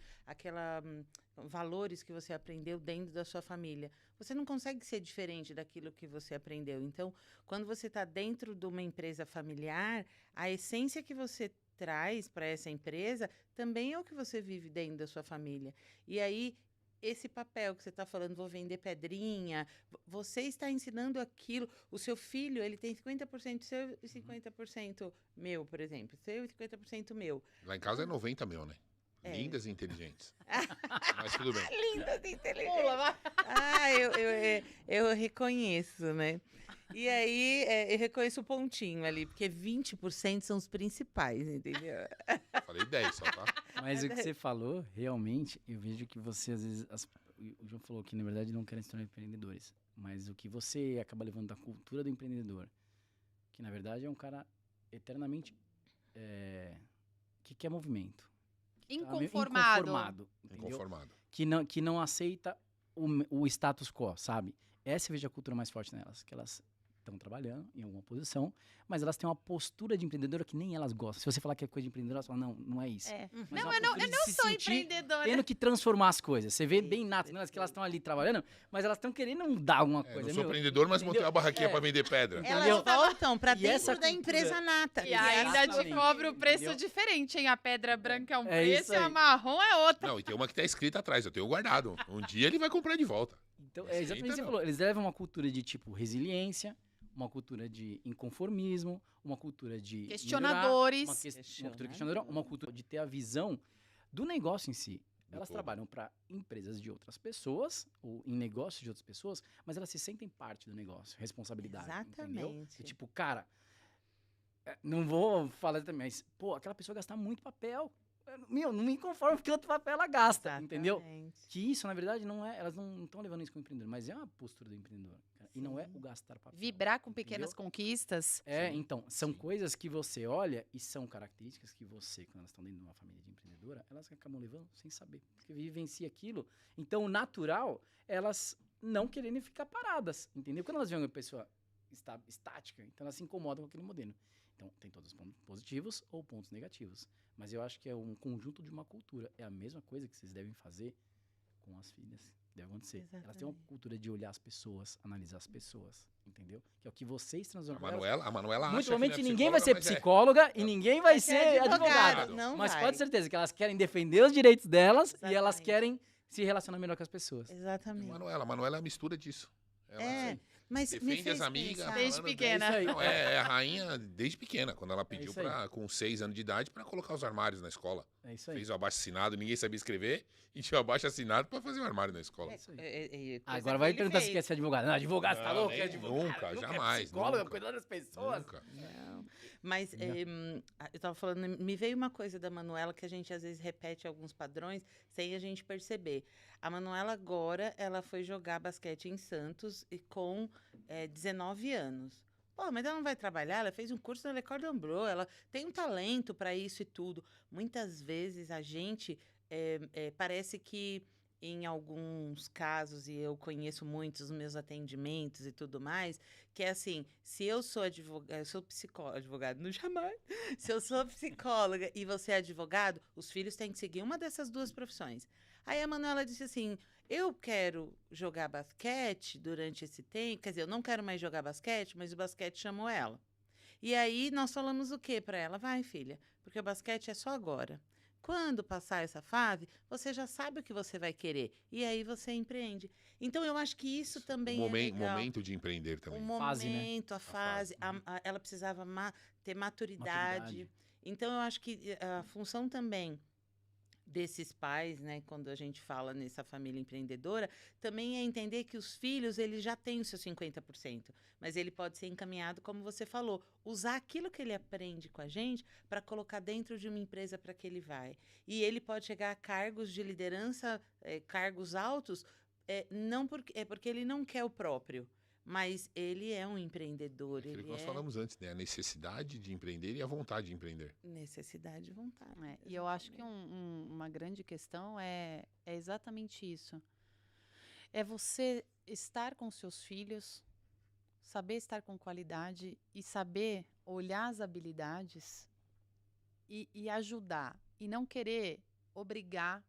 valores que você aprendeu dentro da sua família. Você não consegue ser diferente daquilo que você aprendeu. Então, quando você está dentro de uma empresa familiar, a essência que você traz para essa empresa também é o que você vive dentro da sua família. E aí, esse papel que você está falando, vou vender pedrinha, você está ensinando aquilo. O seu filho, ele tem 50% seu e 50% meu, por exemplo. Seu e 50% meu. Lá em casa é 90 mil, né? Lindas e inteligentes. Mas tudo bem. Lindas e inteligentes. Eu reconheço, né? E aí, eu reconheço o pontinho ali, porque 20% são os principais, entendeu? Falei 10 só, tá? Mas o que você falou, realmente, eu vejo que você, às vezes... O João falou que, na verdade, não querem se tornar empreendedores. Mas o que você acaba levando da cultura do empreendedor, que, na verdade, é um cara eternamente... que quer movimento. Inconformado. Entendeu? Inconformado. Que não aceita o status quo, sabe? Essa eu vejo a cultura mais forte nelas, que elas estão trabalhando em alguma posição, mas elas têm uma postura de empreendedora que nem elas gostam. Se você falar que é coisa de empreendedora, elas falam, não é isso. Mas Não, é uma eu postura de não se sou sentir empreendedora. tendo que transformar as coisas. Você vê bem nato nelas que elas estão ali trabalhando, mas elas estão querendo mudar alguma coisa. Não sou empreendedor, mas montei uma barraquinha pra vender pedra. Elas voltam para E essa dentro da cultura- empresa nata. E ainda te Exatamente. cobra o preço Entendeu? diferente, hein? A pedra branca é um É preço isso e a aí. marrom é outro. Não, e tem uma que tá escrita atrás, eu tenho guardado. Um dia ele vai comprar de volta. Então, é exatamente o que você Não. falou. Eles levam uma cultura de, tipo, resiliência, uma cultura de inconformismo, uma cultura de Questionadores. melhorar, uma cultura questionadora, uma cultura de ter a visão do negócio em si. Elas todo. trabalham para empresas de outras pessoas, ou em negócios de outras pessoas, mas elas se sentem parte do negócio, responsabilidade, entendeu? Exatamente. E tipo, cara, não vou falar também, mas, pô, aquela pessoa gasta muito papel. Meu, não me conformo porque outro papel ela gasta, entendeu? Exatamente. Que isso, na verdade, não é. Elas não estão levando isso como empreendedor, mas é uma postura do empreendedor. Cara, e não é Sim. o gastar papel. Vibrar com entendeu? pequenas conquistas. É, Sim, então, são sim. coisas que você olha e são características que você, quando elas estão dentro de uma família de empreendedora, elas acabam levando sem saber, porque vivencia aquilo. Então, o natural, elas não quererem ficar paradas, entendeu? Quando elas veem uma pessoa estática, então elas se incomodam com aquele modelo. Então, tem todos os pontos positivos ou pontos negativos. Mas eu acho que é um conjunto de uma cultura. É a mesma coisa que vocês devem fazer com as filhas. Deve acontecer. Elas têm uma Exatamente. cultura de olhar as pessoas, analisar as pessoas, entendeu? Que é o que vocês A transformam. Manuela acha Muito que não é provavelmente ninguém vai ser psicóloga, mas é. psicóloga e ninguém vai ser advogado. Não Mas vai. pode ter certeza que elas querem defender os direitos delas e elas Exatamente. querem se relacionar melhor com as pessoas. Exatamente. A Manuela é a mistura disso. Ela É, mas me defende fez as amigas. pensar. Desde falando pequena. É isso aí. Não, é a rainha desde pequena, quando ela pediu isso aí. com 6 anos de idade pra colocar os armários na escola. É isso aí. Fez o abaixo-assinado, ninguém sabia escrever, e tinha o abaixo-assinado pra fazer o armário na escola. isso aí. Coisa Agora que vai ele perguntar se fez. quer ser advogado. Não, advogado, você tá Não, louco? nem- É advogado. nunca, Nunca jamais, É psicóloga, nunca. cuidando das pessoas. Nunca. Não. Mas Não. eu tava falando, me veio uma coisa da Manuela que a gente às vezes repete alguns padrões sem a gente perceber. A Manuela agora, ela foi jogar basquete em Santos e com 19 anos. Pô, mas ela não vai trabalhar, ela fez um curso na Le Cordon Bleu, ela tem um talento para isso e tudo. Muitas vezes a gente parece que em alguns casos, e eu conheço muitos nos meus atendimentos e tudo mais, que é assim, se eu sou advogada, eu sou psicóloga, advogado, não jamais. Se eu sou psicóloga e você é advogado, os filhos têm que seguir uma dessas duas profissões. Aí a Manuela disse assim, eu quero jogar basquete durante esse tempo, quer dizer, eu não quero mais jogar basquete, mas o basquete chamou ela. E aí nós falamos o quê para ela? Vai, filha, porque o basquete é só agora. Quando passar essa fase, você já sabe o que você vai querer. E aí você empreende. Então, eu acho que isso também é legal. Momento de empreender também. O Fase, né? momento, a fase. Ela precisava ter maturidade. Então, eu acho que a função também desses pais, né, quando a gente fala nessa família empreendedora, também é entender que os filhos, eles já têm os seus 50%, mas ele pode ser encaminhado, como você falou, usar aquilo que ele aprende com a gente para colocar dentro de uma empresa para que ele vai. E ele pode chegar a cargos de liderança, cargos altos, não porque ele não quer o próprio, mas ele é um empreendedor. Aquilo Ele que nós é falamos antes, né? A necessidade de empreender e a vontade de empreender. necessidade e vontade. E eu acho que uma grande questão é exatamente isso. É você estar com seus filhos, saber estar com qualidade e saber olhar as habilidades e ajudar. E não querer obrigar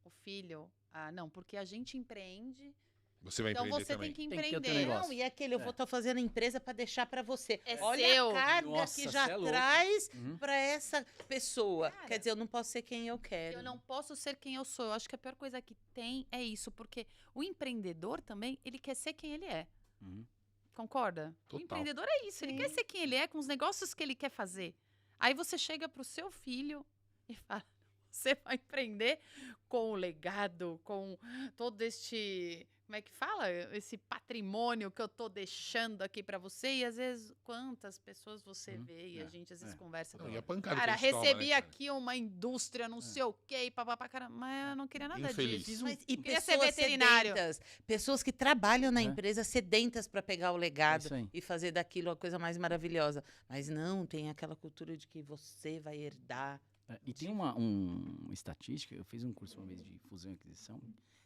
o filho a... Não, porque a gente empreende, Você vai então empreender você também. tem que Tem que ter o teu empreender. negócio. Não, e aquele, eu vou estar fazendo a empresa para deixar para você. É Olha seu. a carga Nossa, que já cê é louco. traz Uhum. para essa pessoa. Cara, Quer dizer, eu não posso ser quem eu quero. Eu não posso ser quem eu sou. Eu acho que a pior coisa que tem é isso, porque o empreendedor também, ele quer ser quem ele é. Uhum. Concorda? Total. O empreendedor é isso, ele quer ser quem ele é, com os negócios que ele quer fazer. Aí você chega pro seu filho e fala, você vai empreender com o legado, com todo este... Como é que fala? Esse patrimônio que eu tô deixando aqui pra você. E às vezes, quantas pessoas você vê e a gente às vezes conversa. Não, e a pancada Cara, que a gente toma, recebi né, cara? aqui uma indústria, não sei o quê, e papapá, cara, mas eu não queria nada Infeliz. disso. Mas, e Queria ser pessoas veterinário. sedentas, pessoas que trabalham na É. empresa sedentas para pegar o legado Isso aí. e fazer daquilo a coisa mais maravilhosa. Mas não, tem aquela cultura de que você vai herdar. E tem uma estatística, eu fiz um curso uma vez de fusão e aquisição,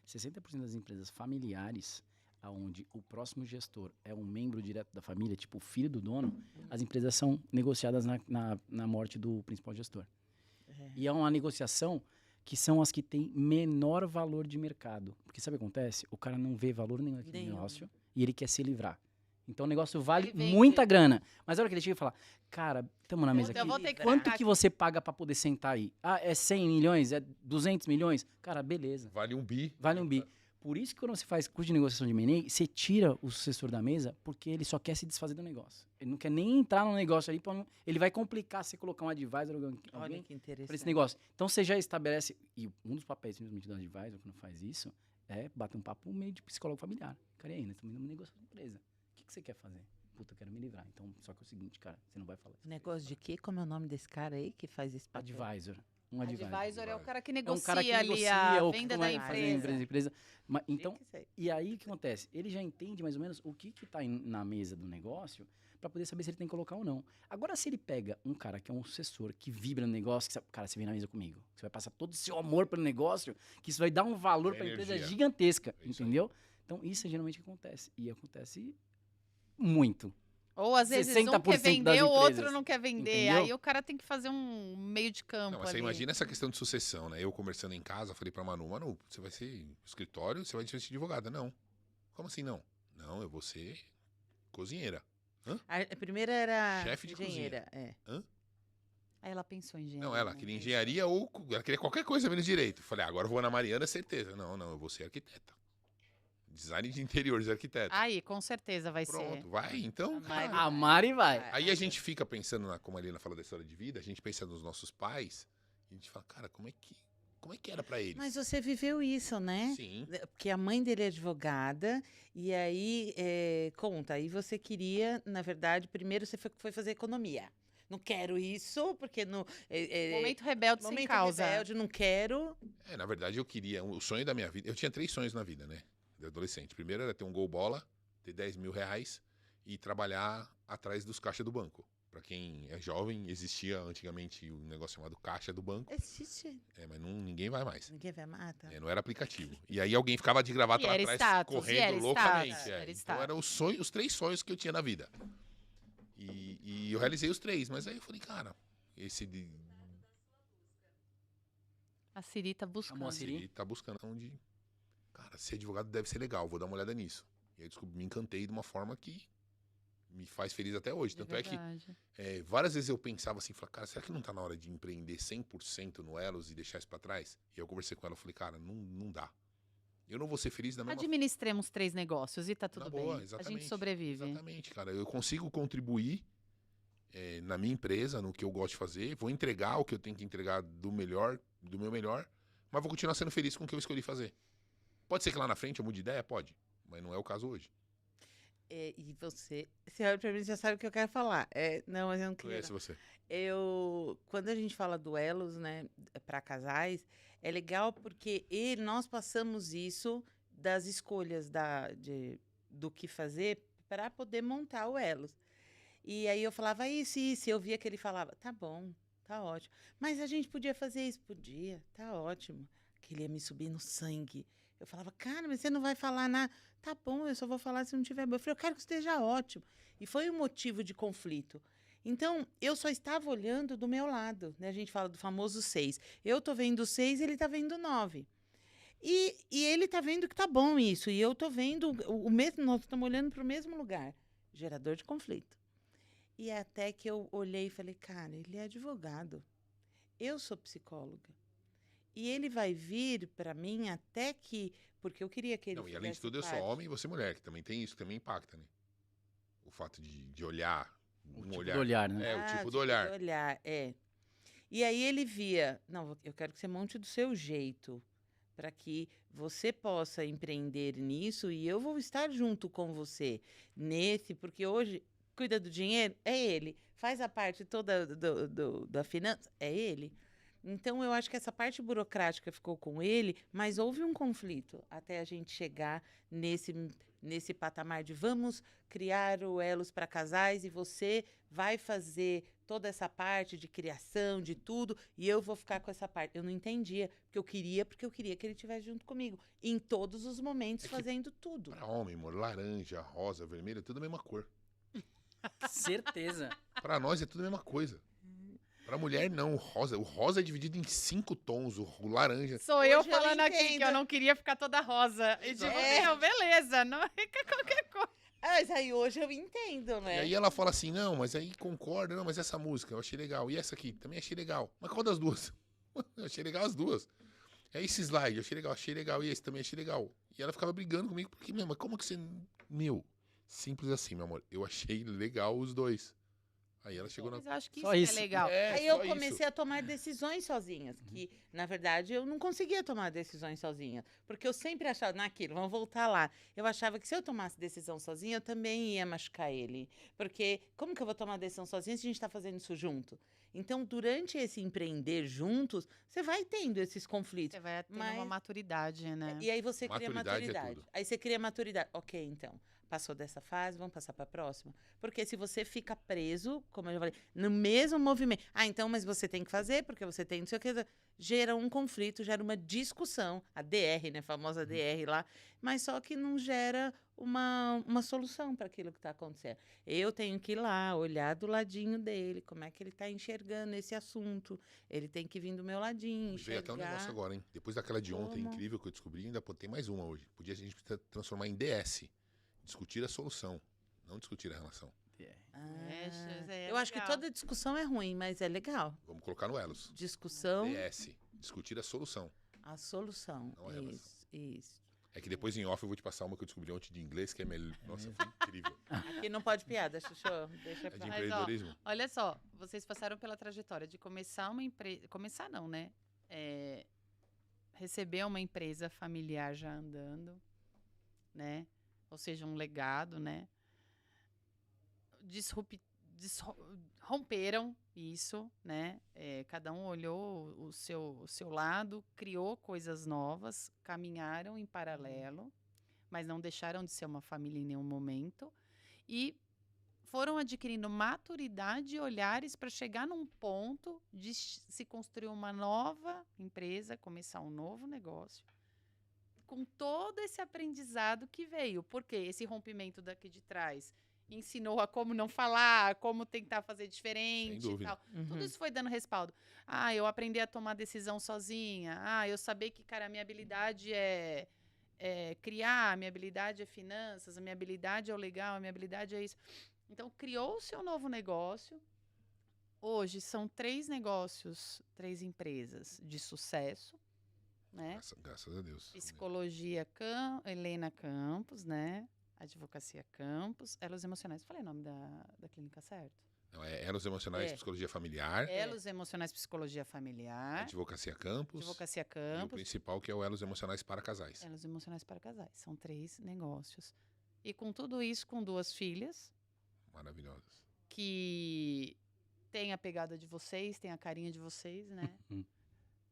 60% das empresas familiares, onde o próximo gestor é um membro direto da família, tipo o filho do dono, as empresas são negociadas na morte do principal gestor. E é uma negociação que são as que têm menor valor de mercado. Porque sabe o que acontece? O cara não vê valor nenhum naquele Nenhum. negócio e ele quer se livrar. Então o negócio vale Ele vende. muita grana. Mas a hora que ele chega e fala, cara, estamos na mesa Eu aqui. vou ter que Quanto trocar que aqui. você paga pra poder sentar aí? Ah, é 100 milhões? É 200 milhões? Cara, beleza. Vale um bi. Vale um bi. Por isso que quando você faz curso de negociação de M&A, você tira o sucessor da mesa porque ele só quer se desfazer do negócio. Ele não quer nem entrar no negócio ali, ele vai complicar se você colocar um advisor ou Olha alguém que para esse interessante. negócio. Então você já estabelece, e um dos papéis simplesmente do advisor quando faz isso, é bater um papo meio de psicólogo familiar. Cara, e aí, nós estamos indo numa negociação de empresa. O que você quer fazer? Puta, eu quero me livrar. Então, só que é o seguinte, cara, você não vai falar isso. Negócio de quê? Como é o nome desse cara aí que faz esse papel? Advisor. Um advisor. Advisor é o cara que É negocia, um cara que ali negocia a ou venda como da é que faz a empresa. empresa. Então, Fique sei. e aí o que acontece? Ele já entende mais ou menos o que tá na mesa do negócio para poder saber se ele tem que colocar ou não. Agora, se ele pega um cara que é um sucessor, que vibra no negócio, que cara, você vem na mesa comigo, você vai passar todo o seu amor pelo negócio, que isso vai dar um valor para a empresa Energia. gigantesca, É isso aí. entendeu? Então, isso é geralmente o que acontece. E acontece muito. Ou às vezes um 60% quer das vender, o outro empresas. não quer vender. Entendeu? Aí o cara tem que fazer um meio de campo Não, mas você ali. imagina essa questão de sucessão, né? Eu conversando em casa, falei pra Manu, você vai ser escritório, você vai ser advogada. Não. Como assim não? Não, eu vou ser cozinheira. A primeira era Chefe de engenheira. É. Aí ela pensou em engenharia. Não, ela né? queria engenharia ou ela queria qualquer coisa menos direito. Falei, agora eu vou na Mariana, certeza. Não, eu vou ser arquiteta. Design de interiores, arquiteta. Aí, com certeza vai Pronto, ser. vai, então. A Mari- cara. A Mari vai. Aí a gente fica pensando, como a Helena fala da história de vida, a gente pensa nos nossos pais, e a gente fala, cara, como é que era pra eles? Mas você viveu isso, né? Sim. Porque a mãe dele é advogada, e aí, conta, aí você queria, na verdade, primeiro você foi fazer economia. Não quero isso, porque no Momento rebelde sem momento causa. rebelde, não quero. Na verdade eu queria, o sonho da minha vida, eu tinha 3 sonhos na vida, né, de adolescente. Primeiro era ter um gol bola, ter 10 mil reais e trabalhar atrás dos caixas do banco. Pra quem é jovem, existia antigamente um negócio chamado caixa do banco, Existe. mas ninguém vai mais. Ninguém vai matar. Não era aplicativo. E aí alguém ficava de gravata E lá era atrás, status, e correndo era loucamente. status, era Então status. eram os 3 sonhos que eu tinha na vida. E eu realizei os 3, mas aí eu falei, cara, A Siri tá buscando. Amor, a Siri? ele tá buscando onde. Cara, ser advogado deve ser legal, vou dar uma olhada nisso. E aí me encantei de uma forma que me faz feliz até hoje. Tanto é que verdade. várias vezes eu pensava assim, falei, cara, será que não tá na hora de empreender 100% no Elos e deixar isso pra trás? E eu conversei com ela, falei, cara, não dá. Eu não vou ser feliz da mesma forma. Administremos 3 negócios e tá tudo Na bem. boa, A exatamente, gente sobrevive. Exatamente, cara. Eu consigo contribuir na minha empresa, no que eu gosto de fazer. Vou entregar o que eu tenho que entregar do meu melhor, mas vou continuar sendo feliz com o que eu escolhi fazer. Pode ser que lá na frente eu mude de ideia? Pode. Mas não é o caso hoje. E você olha pra mim e já sabe o que eu quero falar. Não, mas eu não queria. Conhece você. Quando a gente fala duelos, né, para casais, é legal porque nós passamos isso das escolhas do que fazer para poder montar o Elos. E aí eu falava isso, eu via que ele falava, tá bom, tá ótimo. Mas a gente podia fazer isso? Podia, tá ótimo. Que ele ia me subir no sangue. Eu falava, cara, mas você não vai falar nada. Tá bom, eu só vou falar se não tiver bom. Eu falei, eu quero que esteja ótimo. E foi um motivo de conflito. Então, eu só estava olhando do meu lado, né? A gente fala do famoso 6. Eu tô vendo 6 e ele tá vendo 9. E ele tá vendo que tá bom isso. E eu tô vendo o mesmo, nós estamos olhando para o mesmo lugar. Gerador de conflito. E até que eu olhei e falei, cara, ele é advogado. Eu sou psicóloga. E ele vai vir para mim até que... Porque eu queria que ele Não, e além de fizesse tudo, eu sou parte. homem e você mulher, que também tem isso, que também impacta, né? O fato de olhar. O tipo do olhar, né? O tipo do olhar. Do olhar, E aí ele via, não, eu quero que você monte do seu jeito, para que você possa empreender nisso e eu vou estar junto com você nesse, porque hoje cuida do dinheiro, é ele. Faz a parte toda da finança, é ele. Então, eu acho que essa parte burocrática ficou com ele, mas houve um conflito até a gente chegar nesse patamar de vamos criar o Elos para casais e você vai fazer toda essa parte de criação, de tudo, e eu vou ficar com essa parte. Eu não entendia, porque eu queria que ele estivesse junto comigo, em todos os momentos, fazendo tudo. Pra homem, amor, laranja, rosa, vermelho, é tudo a mesma cor. Certeza. Pra nós é tudo a mesma coisa. Pra mulher, não. O rosa é dividido em 5 tons, o laranja. Sou eu Hoje eu falando aqui que entendo. eu não queria ficar toda rosa. E tipo, meu, beleza, não fica qualquer coisa. Mas aí hoje eu entendo, E né? aí ela fala assim, não, mas aí concorda, não, mas essa música eu achei legal. E essa aqui, também achei legal. Mas qual das duas? Eu achei legal as duas. E aí esse slide, eu achei legal. E esse também achei legal. E ela ficava brigando comigo, porque, meu, mas como que você... Meu, simples assim, meu amor. Eu achei legal os dois. Aí ela chegou na... Mas eu acho que Só isso isso. que é legal. Aí só eu isso. comecei a tomar decisões sozinhas, que na verdade eu não conseguia tomar decisões sozinha, porque eu sempre achava naquilo, vamos voltar lá. Eu achava que se eu tomasse decisão sozinha, eu também ia machucar ele, porque como que eu vou tomar decisão sozinha se a gente está fazendo isso junto? Então, durante esse empreender juntos, você vai tendo esses conflitos. Você vai tendo Mas- uma maturidade, né? E aí você cria Maturidade é maturidade. tudo. Aí você cria maturidade. Ok, então. Passou dessa fase, vamos passar para a próxima. Porque se você fica preso, como eu já falei, no mesmo movimento. Ah, então, mas você tem que fazer, porque você tem não sei o que. Gera um conflito, gera uma discussão. A DR, né? A famosa DR lá. Mas só que não gera uma solução para aquilo que está acontecendo. Eu tenho que ir lá, olhar do ladinho dele, como é que ele está enxergando esse assunto. Ele tem que vir do meu ladinho, Veio até um negócio enxergar. agora, hein? Depois daquela de ontem Como? incrível que eu descobri, ainda tem mais uma hoje. Podia a gente transformar em DS. Discutir a solução, não discutir a relação. É, isso é Eu acho que legal. toda discussão é ruim, mas é legal. Vamos colocar no Elos. Discussão, DS. Discutir a solução. a solução. Não é relação. Isso. É que depois em off eu vou te passar uma que eu descobri ontem de inglês, que é melhor. Nossa, foi incrível. Aqui não pode piada, Xuxu. Deixa É de pra lá. Mas, ó, empreendedorismo. Olha só, vocês passaram pela trajetória de começar uma empresa. Começar não, né? Receber uma empresa familiar já andando, né? Ou seja, um legado, né? Romperam isso, né? Cada um olhou o seu lado, criou coisas novas, caminharam em paralelo, mas não deixaram de ser uma família em nenhum momento. E foram adquirindo maturidade e olhares para chegar num ponto de se construir uma nova empresa, começar um novo negócio, com todo esse aprendizado que veio. Porque esse rompimento daqui de trás ensinou a como não falar, como tentar fazer diferente Sem e dúvida. tal. Uhum. Tudo isso foi dando respaldo. Ah, eu aprendi a tomar decisão sozinha. Ah, eu saber que, cara, a minha habilidade é criar, a minha habilidade é finanças, a minha habilidade é o legal, a minha habilidade é isso. Então, criou o seu novo negócio. Hoje, são 3 negócios, 3 empresas de sucesso, né? Graças a Deus. Psicologia Helena Campos, né? Advocacia Campos, Elos Emocionais. Falei o nome da clínica certo? Não, é Elos Emocionais, É. Psicologia Familiar, Elos Emocionais Psicologia Familiar, Advocacia Campus Advocacia e o Campos, principal que é o Elos Emocionais para Casais. Elos Emocionais para Casais. São 3 negócios. E com tudo isso, com 2 filhas, Maravilhosas. que tem a pegada de vocês, tem a carinha de vocês, né? Uhum.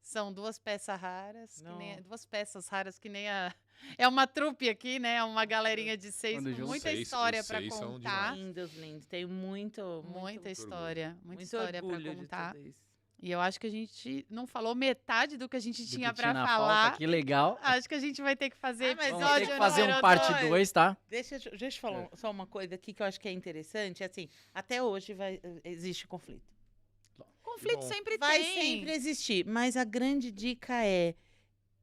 São 2 peças raras, que Não. nem, 2 peças raras que nem a... É uma trupe aqui, né? É uma galerinha de 6 Quando com junta- muita Os história seis para são contar. Lindos, lindos. Tem muito Muita história, muita muito história para orgulho de contar. tudo isso. E eu acho que a gente não falou metade do que a gente Do tinha que para na falar. pauta, que legal. Acho que a gente vai ter que fazer Ah, mas Vamos episódio ter que fazer um número parte 2. 2, tá? Deixa eu falar só uma coisa aqui que eu acho que é interessante. Assim, até hoje existe conflito. Conflito Bom. sempre Vai tem. sempre existir, mas a grande dica é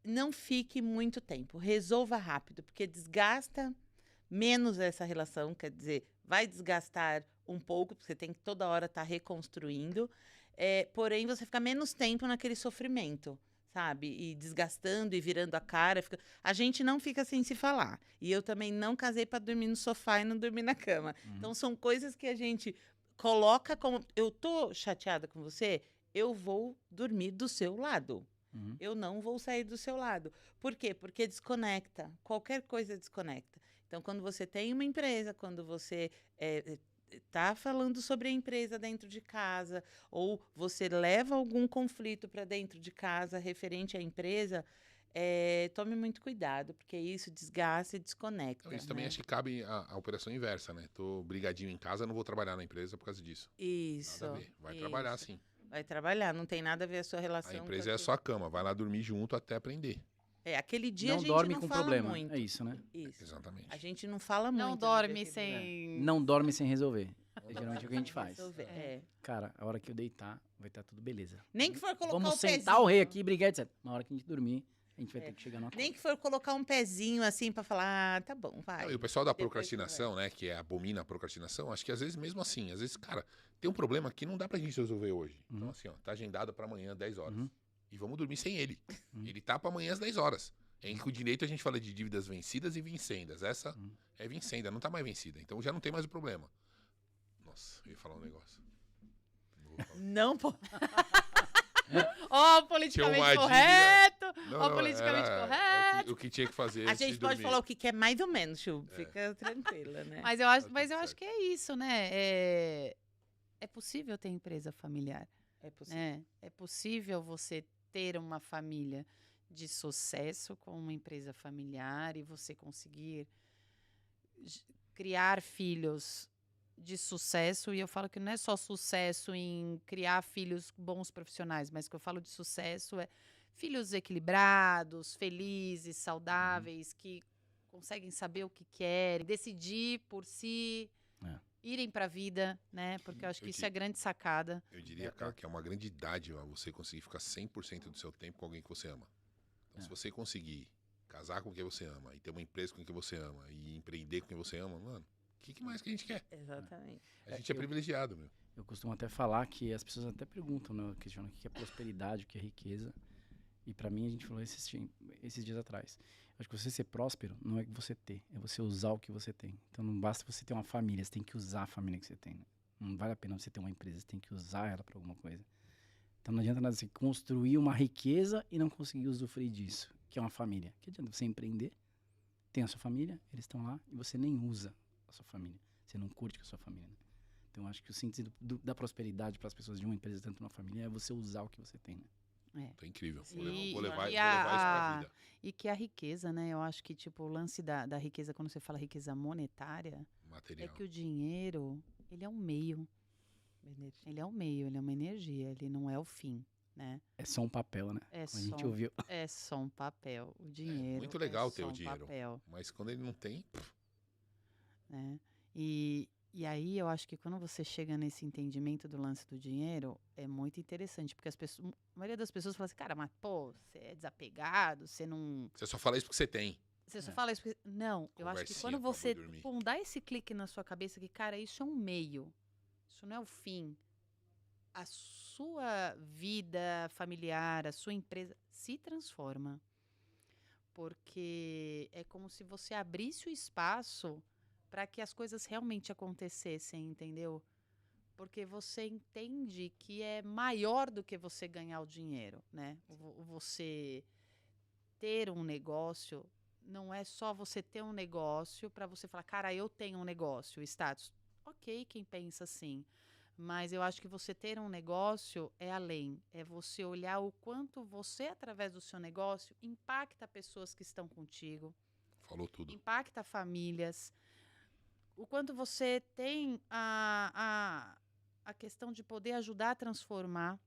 não fique muito tempo, resolva rápido, porque desgasta menos essa relação, quer dizer, vai desgastar um pouco, porque você tem que toda hora estar reconstruindo, porém você fica menos tempo naquele sofrimento, sabe? E desgastando e virando a cara. A gente não fica sem se falar. E eu também não casei para dormir no sofá e não dormir na cama. Então são coisas que a gente coloca como eu tô chateada com você, eu vou dormir do seu lado. Uhum. Eu não vou sair do seu lado. Por quê? Porque desconecta. Qualquer coisa desconecta. Então, quando você tem uma empresa, quando você está falando sobre a empresa dentro de casa, ou você leva algum conflito para dentro de casa referente à empresa, tome muito cuidado, porque isso desgasta e desconecta. Então, isso também né? acho que cabe a operação inversa, né? Tô brigadinho em casa, não vou trabalhar na empresa por causa disso. Isso. Nada a ver. Vai trabalhar isso. sim. Vai trabalhar, não tem nada a ver a sua relação. A com empresa é a aquilo. sua cama, vai lá dormir junto até aprender. Aquele dia a Não gente dorme não com fala problema. muito. É isso, né? Isso. Exatamente. A gente não fala muito. Não no dorme dia sem... Não dorme sem resolver. É geralmente o que a gente faz. resolver. Cara, a hora que eu deitar, vai estar tudo beleza. Nem que for colocar Vamos o pezinho. sentar o rei aqui, brigar, etc. Na hora que a gente dormir, a gente vai ter que chegar numa Nem que for colocar um pezinho assim pra falar, tá bom, vai. Não, e o pessoal da Depois procrastinação, né, que abomina a procrastinação, acho que às vezes mesmo assim, às vezes, cara, tem um problema que não dá pra gente resolver hoje. Então Uhum. assim, ó, tá agendado pra amanhã, 10 horas. Uhum. e vamos dormir sem ele. Hum. Ele tá pra amanhã às 10 horas. Com o direito a gente fala de dívidas vencidas e vincendas. Essa é vencenda, não tá mais vencida. Então já não tem mais o problema. Nossa, eu ia falar um negócio. Não vou falar. Não, pô. Ó, politicamente Tinha uma correto! Não, Ó, não, politicamente era correto! o que tinha que fazer A antes de gente pode dormir. falar o que quer mais ou menos, Chu. Fica tranquila, né? Mas eu acho, Tá mas tudo eu acho certo. que é isso, né? É possível ter empresa familiar. É possível. Né? É possível você ter uma família de sucesso com uma empresa familiar e você conseguir criar filhos de sucesso. E eu falo que não é só sucesso em criar filhos bons profissionais, mas que eu falo de sucesso é filhos equilibrados, felizes, saudáveis, que conseguem saber o que querem, decidir por si, irem para a vida, né? Porque eu acho que isso é grande sacada. Eu diria, Cá, que é uma grande dádiva você conseguir ficar 100% do seu tempo com alguém que você ama. Então, se você conseguir casar com quem você ama, e ter uma empresa com quem você ama, e empreender com quem você ama, mano, o que mais que a gente quer? Exatamente. A gente é privilegiado, meu. Eu costumo até falar que as pessoas até perguntam, né? Questionam o que é prosperidade, o que é riqueza. E pra mim, a gente falou esses dias atrás. Acho que você ser próspero não é você ter, é você usar o que você tem. Então não basta você ter uma família, você tem que usar a família que você tem. Né? Não vale a pena você ter uma empresa, você tem que usar ela pra alguma coisa. Então não adianta nada você construir uma riqueza e não conseguir usufruir disso, que é uma família. Que adianta você empreender, tem a sua família, eles estão lá e você nem usa a sua família. Você não curte com a sua família. Né? Então acho que o síntese da prosperidade para as pessoas de uma empresa, tanto uma família, é você usar o que você tem. Né? Tá incrível. Vou E- levar e isso pra vida. E que a riqueza, né? Eu acho que, tipo, o lance da riqueza, quando você fala riqueza monetária, é Material. que o dinheiro, ele é um meio. Ele é um meio, ele é uma energia, ele não é o fim, né? É só um papel, né? É Como a gente só, ouviu. é só um papel. O dinheiro muito legal é ter só o um dinheiro. papel, Mas quando ele não tem, né? E aí eu acho que quando você chega nesse entendimento do lance do dinheiro, é muito interessante, porque a maioria das pessoas fala assim, cara, mas pô, você é desapegado, você não... você só fala isso porque você tem. Você só fala isso porque... Não, eu acho que Conversinha quando pra você dormir. dá esse clique na sua cabeça que, cara, isso é um meio, isso não é o fim. A sua vida familiar, a sua empresa se transforma. Porque é como se você abrisse o espaço para que as coisas realmente acontecessem, entendeu? Porque você entende que é maior do que você ganhar o dinheiro, né? Você ter um negócio não é só você ter um negócio para você falar, cara, eu tenho um negócio, status. Ok, quem pensa assim. Mas eu acho que você ter um negócio é além. É você olhar o quanto você, através do seu negócio, impacta pessoas que estão contigo, Falou tudo. impacta famílias. O quanto você tem a questão de poder ajudar a transformar,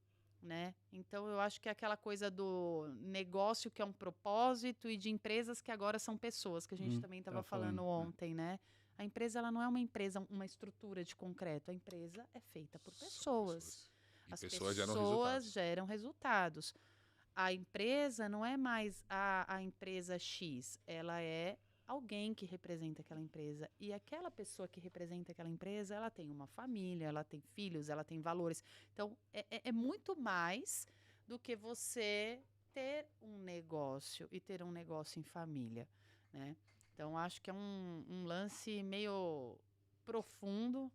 né? Então, eu acho que é aquela coisa do negócio que é um propósito e de empresas que agora são pessoas, que a gente também estava tava falando, falando ontem, né? A empresa, ela não é uma empresa, uma estrutura de concreto. A empresa é feita por São pessoas. E As pessoas geram pessoas resultados. geram resultados. A empresa não é mais a empresa X, ela é alguém que representa aquela empresa. E aquela pessoa que representa aquela empresa, ela tem uma família, ela tem filhos, ela tem valores. Então, é muito mais do que você ter um negócio e ter um negócio em família, né? Então, acho que é um lance meio profundo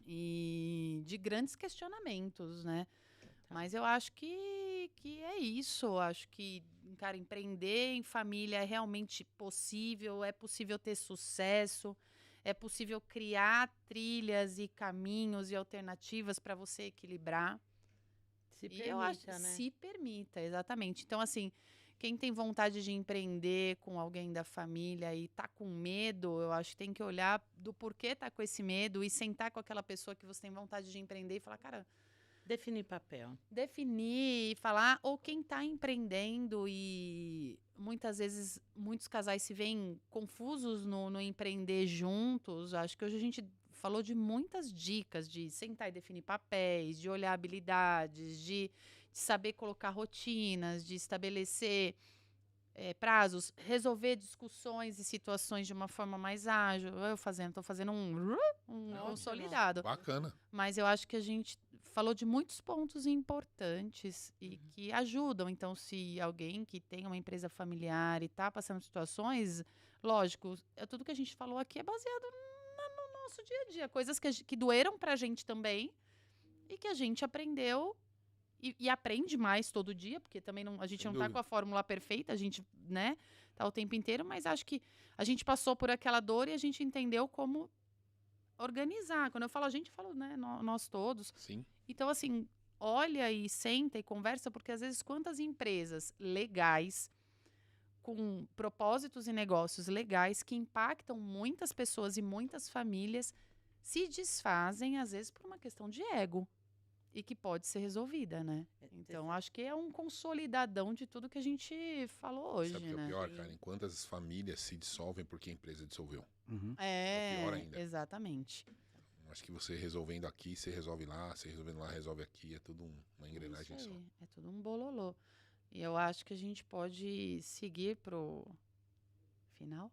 e de grandes questionamentos, né? Mas eu acho que é isso. Eu acho que, cara, empreender em família é realmente possível, é possível ter sucesso, é possível criar trilhas e caminhos e alternativas para você equilibrar. Se E eu acho permita, né? se permita, exatamente. Então, assim, quem tem vontade de empreender com alguém da família e tá com medo, eu acho que tem que olhar do porquê tá com esse medo e sentar com aquela pessoa que você tem vontade de empreender e falar, cara, Definir papel. definir e falar, ou quem está empreendendo e muitas vezes muitos casais se veem confusos no empreender juntos. Acho que hoje a gente falou de muitas dicas de sentar e definir papéis, de olhar habilidades, de saber colocar rotinas, de estabelecer prazos, resolver discussões e situações de uma forma mais ágil. Estou fazendo um Ótimo. consolidado. Bacana. Mas eu acho que a gente falou de muitos pontos importantes e que ajudam. Então, se alguém que tem uma empresa familiar e está passando situações, lógico, tudo que a gente falou aqui é baseado no nosso dia a dia. Coisas que doeram para a gente também e que a gente aprendeu e aprende mais todo dia, porque também a gente Sem não está dúvida. com a fórmula perfeita, a gente, né, tá o tempo inteiro, mas acho que a gente passou por aquela dor e a gente entendeu como organizar. Quando eu falo a gente, eu falo, né, nós todos. Sim. Então, assim, olha e senta e conversa, porque às vezes quantas empresas legais, com propósitos e negócios legais, que impactam muitas pessoas e muitas famílias, se desfazem, às vezes, por uma questão de ego. E que pode ser resolvida, né? Então, acho que é um consolidadão de tudo que a gente falou hoje, Sabe o que é o né? pior, cara? Em quantas famílias se dissolvem porque a empresa dissolveu? Uhum. É o pior ainda. Exatamente. Acho que você resolvendo aqui, você resolve lá, você resolvendo lá, resolve aqui. É tudo uma engrenagem Isso só. aí, é tudo um bololô. E eu acho que a gente pode seguir pro final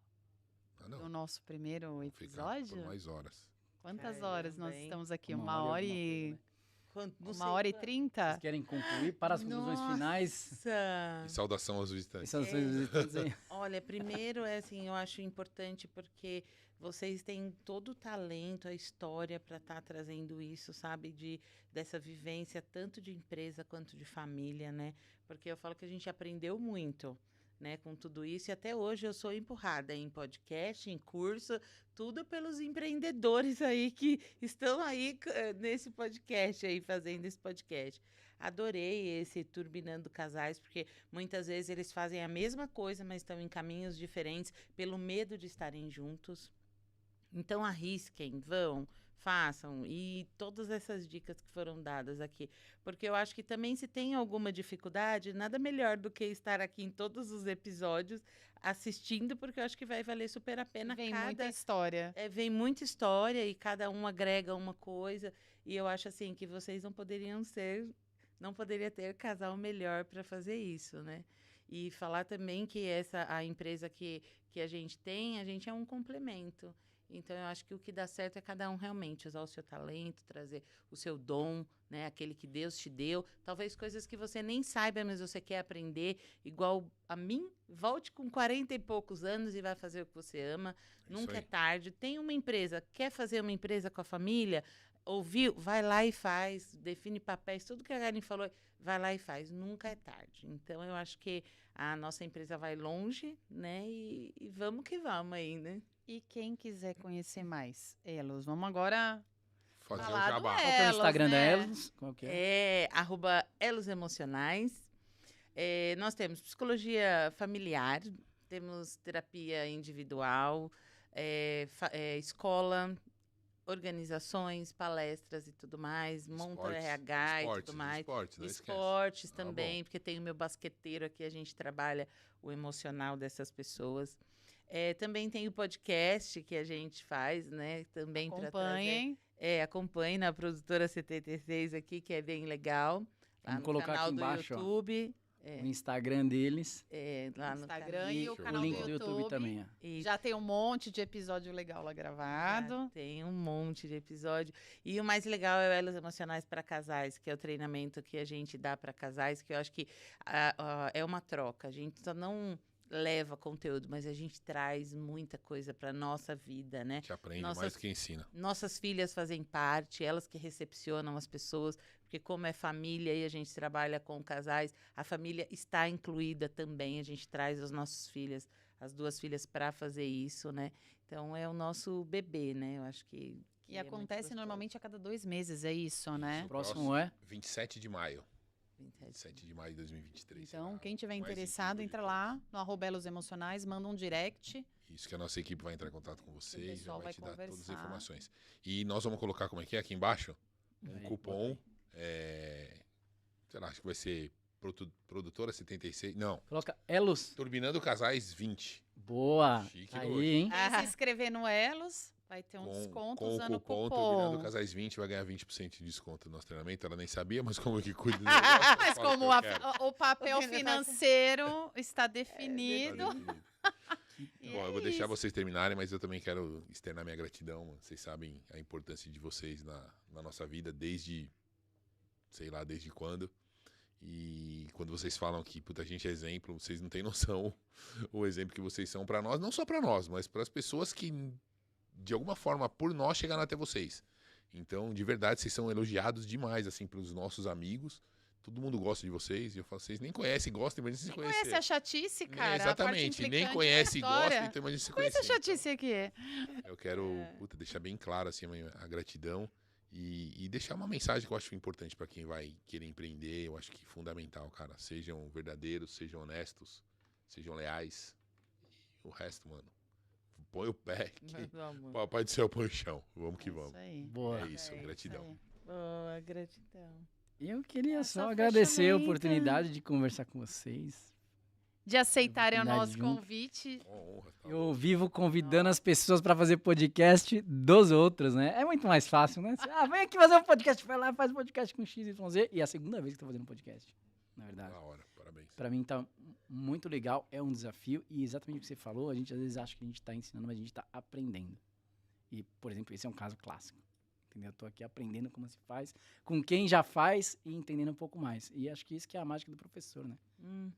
Ah, do não. nosso primeiro Vamos ficar episódio. por mais horas. Quantas Caramba, horas nós hein? estamos aqui? Uma Uma hora hora e e... alguma coisa, né? Não Uma sei hora e quanto. 30? Vocês querem concluir para as conclusões finais? Nossa! E saudação aos visitantes. Essas coisas visitantes aí. Olha, primeiro é assim, eu acho importante porque vocês têm todo o talento, a história para estar trazendo isso, sabe, dessa vivência tanto de empresa quanto de família, né? Porque eu falo que a gente aprendeu muito, né, com tudo isso e até hoje eu sou empurrada em podcast, em curso, tudo pelos empreendedores aí que estão aí nesse podcast aí fazendo esse podcast. Adorei esse Turbinando Casais, porque muitas vezes eles fazem a mesma coisa, mas estão em caminhos diferentes pelo medo de estarem juntos. Então arrisquem, vão, façam e todas essas dicas que foram dadas aqui, porque eu acho que também se tem alguma dificuldade, nada melhor do que estar aqui em todos os episódios assistindo, porque eu acho que vai valer super a pena Vem cada muita história. vem muita história e cada um agrega uma coisa. E eu acho assim que vocês não poderia ter casal melhor para fazer isso, né? E falar também que a empresa que a gente tem, a gente é um complemento. Então, eu acho que o que dá certo é cada um realmente usar o seu talento, trazer o seu dom, né? Aquele que Deus te deu. Talvez coisas que você nem saiba, mas você quer aprender. Igual a mim, volte com 40 e poucos anos e vai fazer o que você ama. Isso Nunca é aí. tarde. Tem uma empresa, quer fazer uma empresa com a família? Ouviu? Vai lá e faz. Define papéis, tudo que a Karen falou, vai lá e faz. Nunca é tarde. Então, eu acho que a nossa empresa vai longe, né? E vamos que vamos aí, né? E quem quiser conhecer mais, Elos, vamos agora Fazer falar o do jabá. Qual que é o Elos, Instagram da né? Elos? Qual que é? É @Elos Emocionais. Nós temos psicologia familiar, temos terapia individual, escola, organizações, palestras e tudo mais, monta Esportes, RH e esportes, tudo mais. esportes, não esquece. Esportes Ah, também, porque tem o meu basqueteiro aqui, a gente trabalha o emocional dessas pessoas. Também tem o podcast que a gente faz, né? Também para trazer. Acompanhem. Acompanhe na produtora 76 aqui, que é bem legal. Lá Vamos no colocar canal aqui do embaixo, ó, YouTube. o Instagram deles. Lá no Instagram E e o Show. canal o link do do YouTube YouTube. também, ó. E Já tem um monte de episódio legal lá gravado. já tem um monte de episódio. E o mais legal é o Elos Emocionais para Casais, que é o treinamento que a gente dá para casais, que eu acho que é uma troca. A gente só não leva conteúdo, mas a gente traz muita coisa para nossa vida, né? Te aprende Nossas- mais do que ensina. Nossas filhas fazem parte, elas que recepcionam as pessoas, porque como é família e a gente trabalha com casais, a família está incluída também, a gente traz as nossas filhas, as 2 filhas para fazer isso, né? Então é o nosso bebê, né? Eu acho que E é muito acontece gostoso. normalmente a cada 2 meses, é isso, né? Isso. O próximo é? 27 de maio. 27. 27 de maio de 2023. Então, será quem tiver o mais interessado, incrível de entra lá no @Elos Emocionais, manda um direct. Isso que a nossa equipe vai entrar em contato com você e já pessoal vai vai te dar todas as conversar. informações. E nós vamos colocar, como é que é? Aqui embaixo, um Aí, cupom. bota Sei lá, acho que vai ser Produtora 76. Não, Coloca Elos. Turbinando Casais 20. Boa. Chique Aí, hoje. hein? Quem se inscrever no Elos vai ter um desconto Com o usando cupom o Turbinando cupom. Casais 20 vai ganhar 20% de desconto no nosso treinamento. Ela nem sabia, mas como que cuida do Mas como o papel O que ele faz- financeiro está Tá definido. E Bom, é eu vou deixar isso. vocês terminarem, mas eu também quero externar minha gratidão. Vocês sabem a importância de vocês na nossa vida, desde sei lá desde quando. E quando vocês falam que, puta, a gente é exemplo, vocês não têm noção o exemplo que vocês são pra nós, não só pra nós, mas para as pessoas que, de alguma forma, por nós, chegaram até vocês. Então, de verdade, vocês são elogiados demais, assim, pelos nossos amigos. Todo mundo gosta de vocês. E eu falo, vocês nem conhecem, gostam, imagina se Nem conhecer. conhece a chatice, cara. Exatamente, nem conhece e gosta, então imagina se Conhece conhecer. a chatice aqui. Então, eu quero puta, deixar bem claro assim, a gratidão e deixar uma mensagem que eu acho importante pra quem vai querer empreender. Eu acho que é fundamental, cara. Sejam verdadeiros, sejam honestos, sejam leais. E o resto, mano, põe o pé que pode ser o põe o chão. Vamos que vamos. Isso aí. Boa. É isso, É gratidão. aí. Boa, gratidão. Eu queria Nossa, só agradecer a fechamento. oportunidade de conversar com vocês. De aceitarem o Oportunidade nosso junto. convite. Honra, tá Eu vivo convidando as pessoas para fazer podcast dos outros, né? É muito mais fácil, né? Vem aqui fazer um podcast, vai lá, faz um podcast com XYZ. E é a segunda vez que eu tô fazendo podcast, na verdade. da hora, parabéns. Pra mim tá muito legal, é um desafio. E exatamente o que você falou, a gente às vezes acha que a gente tá ensinando, mas a gente tá aprendendo. E, por exemplo, esse é um caso clássico. Entendeu? Eu tô aqui aprendendo como se faz, com quem já faz e entendendo um pouco mais. E acho que isso que é a mágica do professor, né?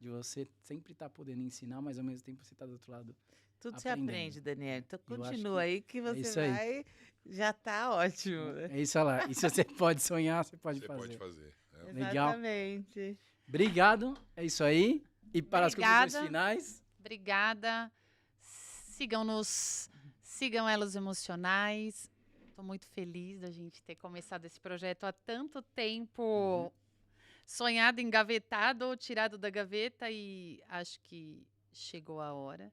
De você sempre estar podendo ensinar, mas ao mesmo tempo você tá do outro lado. Tudo se Aprendendo. aprende, Daniel. Então Eu acho continua que aí que você isso aí. vai. Já tá ótimo. Né? É isso lá. E se você pode sonhar, você pode Você fazer. pode fazer. É. Legal. Exatamente. Obrigado. É isso aí. E para as Obrigada. conclusões finais. Obrigada. Sigam-nos. Sigam Elos Emocionais. Estou muito feliz da gente ter começado esse projeto há tanto tempo. Sonhado, engavetado, tirado da gaveta. E acho que chegou a hora.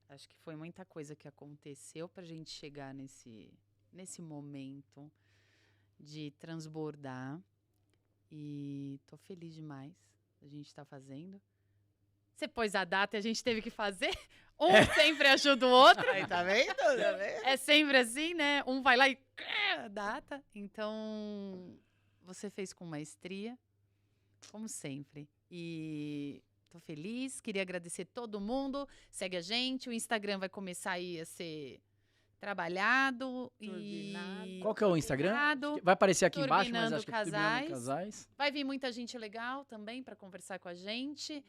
Acho que foi muita coisa que aconteceu para a gente chegar nesse momento de transbordar. E tô feliz demais da gente estar fazendo. Você pôs a data e a gente teve que fazer. Um sempre ajuda o outro. Aí, tá vendo? Tá vendo? É sempre assim, né? Um vai lá e a data. Então, você fez com maestria, como sempre. E tô feliz, queria agradecer todo mundo. Segue a gente, o Instagram vai começar aí a ser trabalhado Turbinado. e Qual que é o Instagram? turbinado. Vai aparecer aqui embaixo, mas Turbinando acho que é Turbinando Casais. Casais. Vai vir muita gente legal também para conversar com a gente.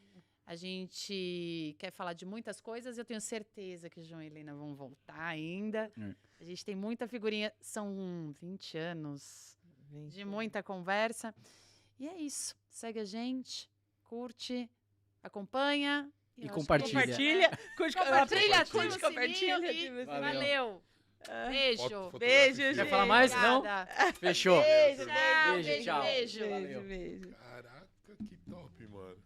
A gente quer falar de muitas coisas. Eu tenho certeza que João e Helena vão voltar ainda. A gente tem muita figurinha. São 20 anos de muita conversa. E é isso. Segue a gente, curte, acompanha. E eu acho que compartilha. Compartilha. Curte, Compartilha, Compartilha. curte, compartilha. E Valeu. valeu. Beijo. Foto- Beijo, fotografia. Quer falar mais? Não? Obrigada. Fechou. Beijo, Tchau, beijo, tchau. beijo. Valeu. Beijo, beijo. Caraca, que top, mano.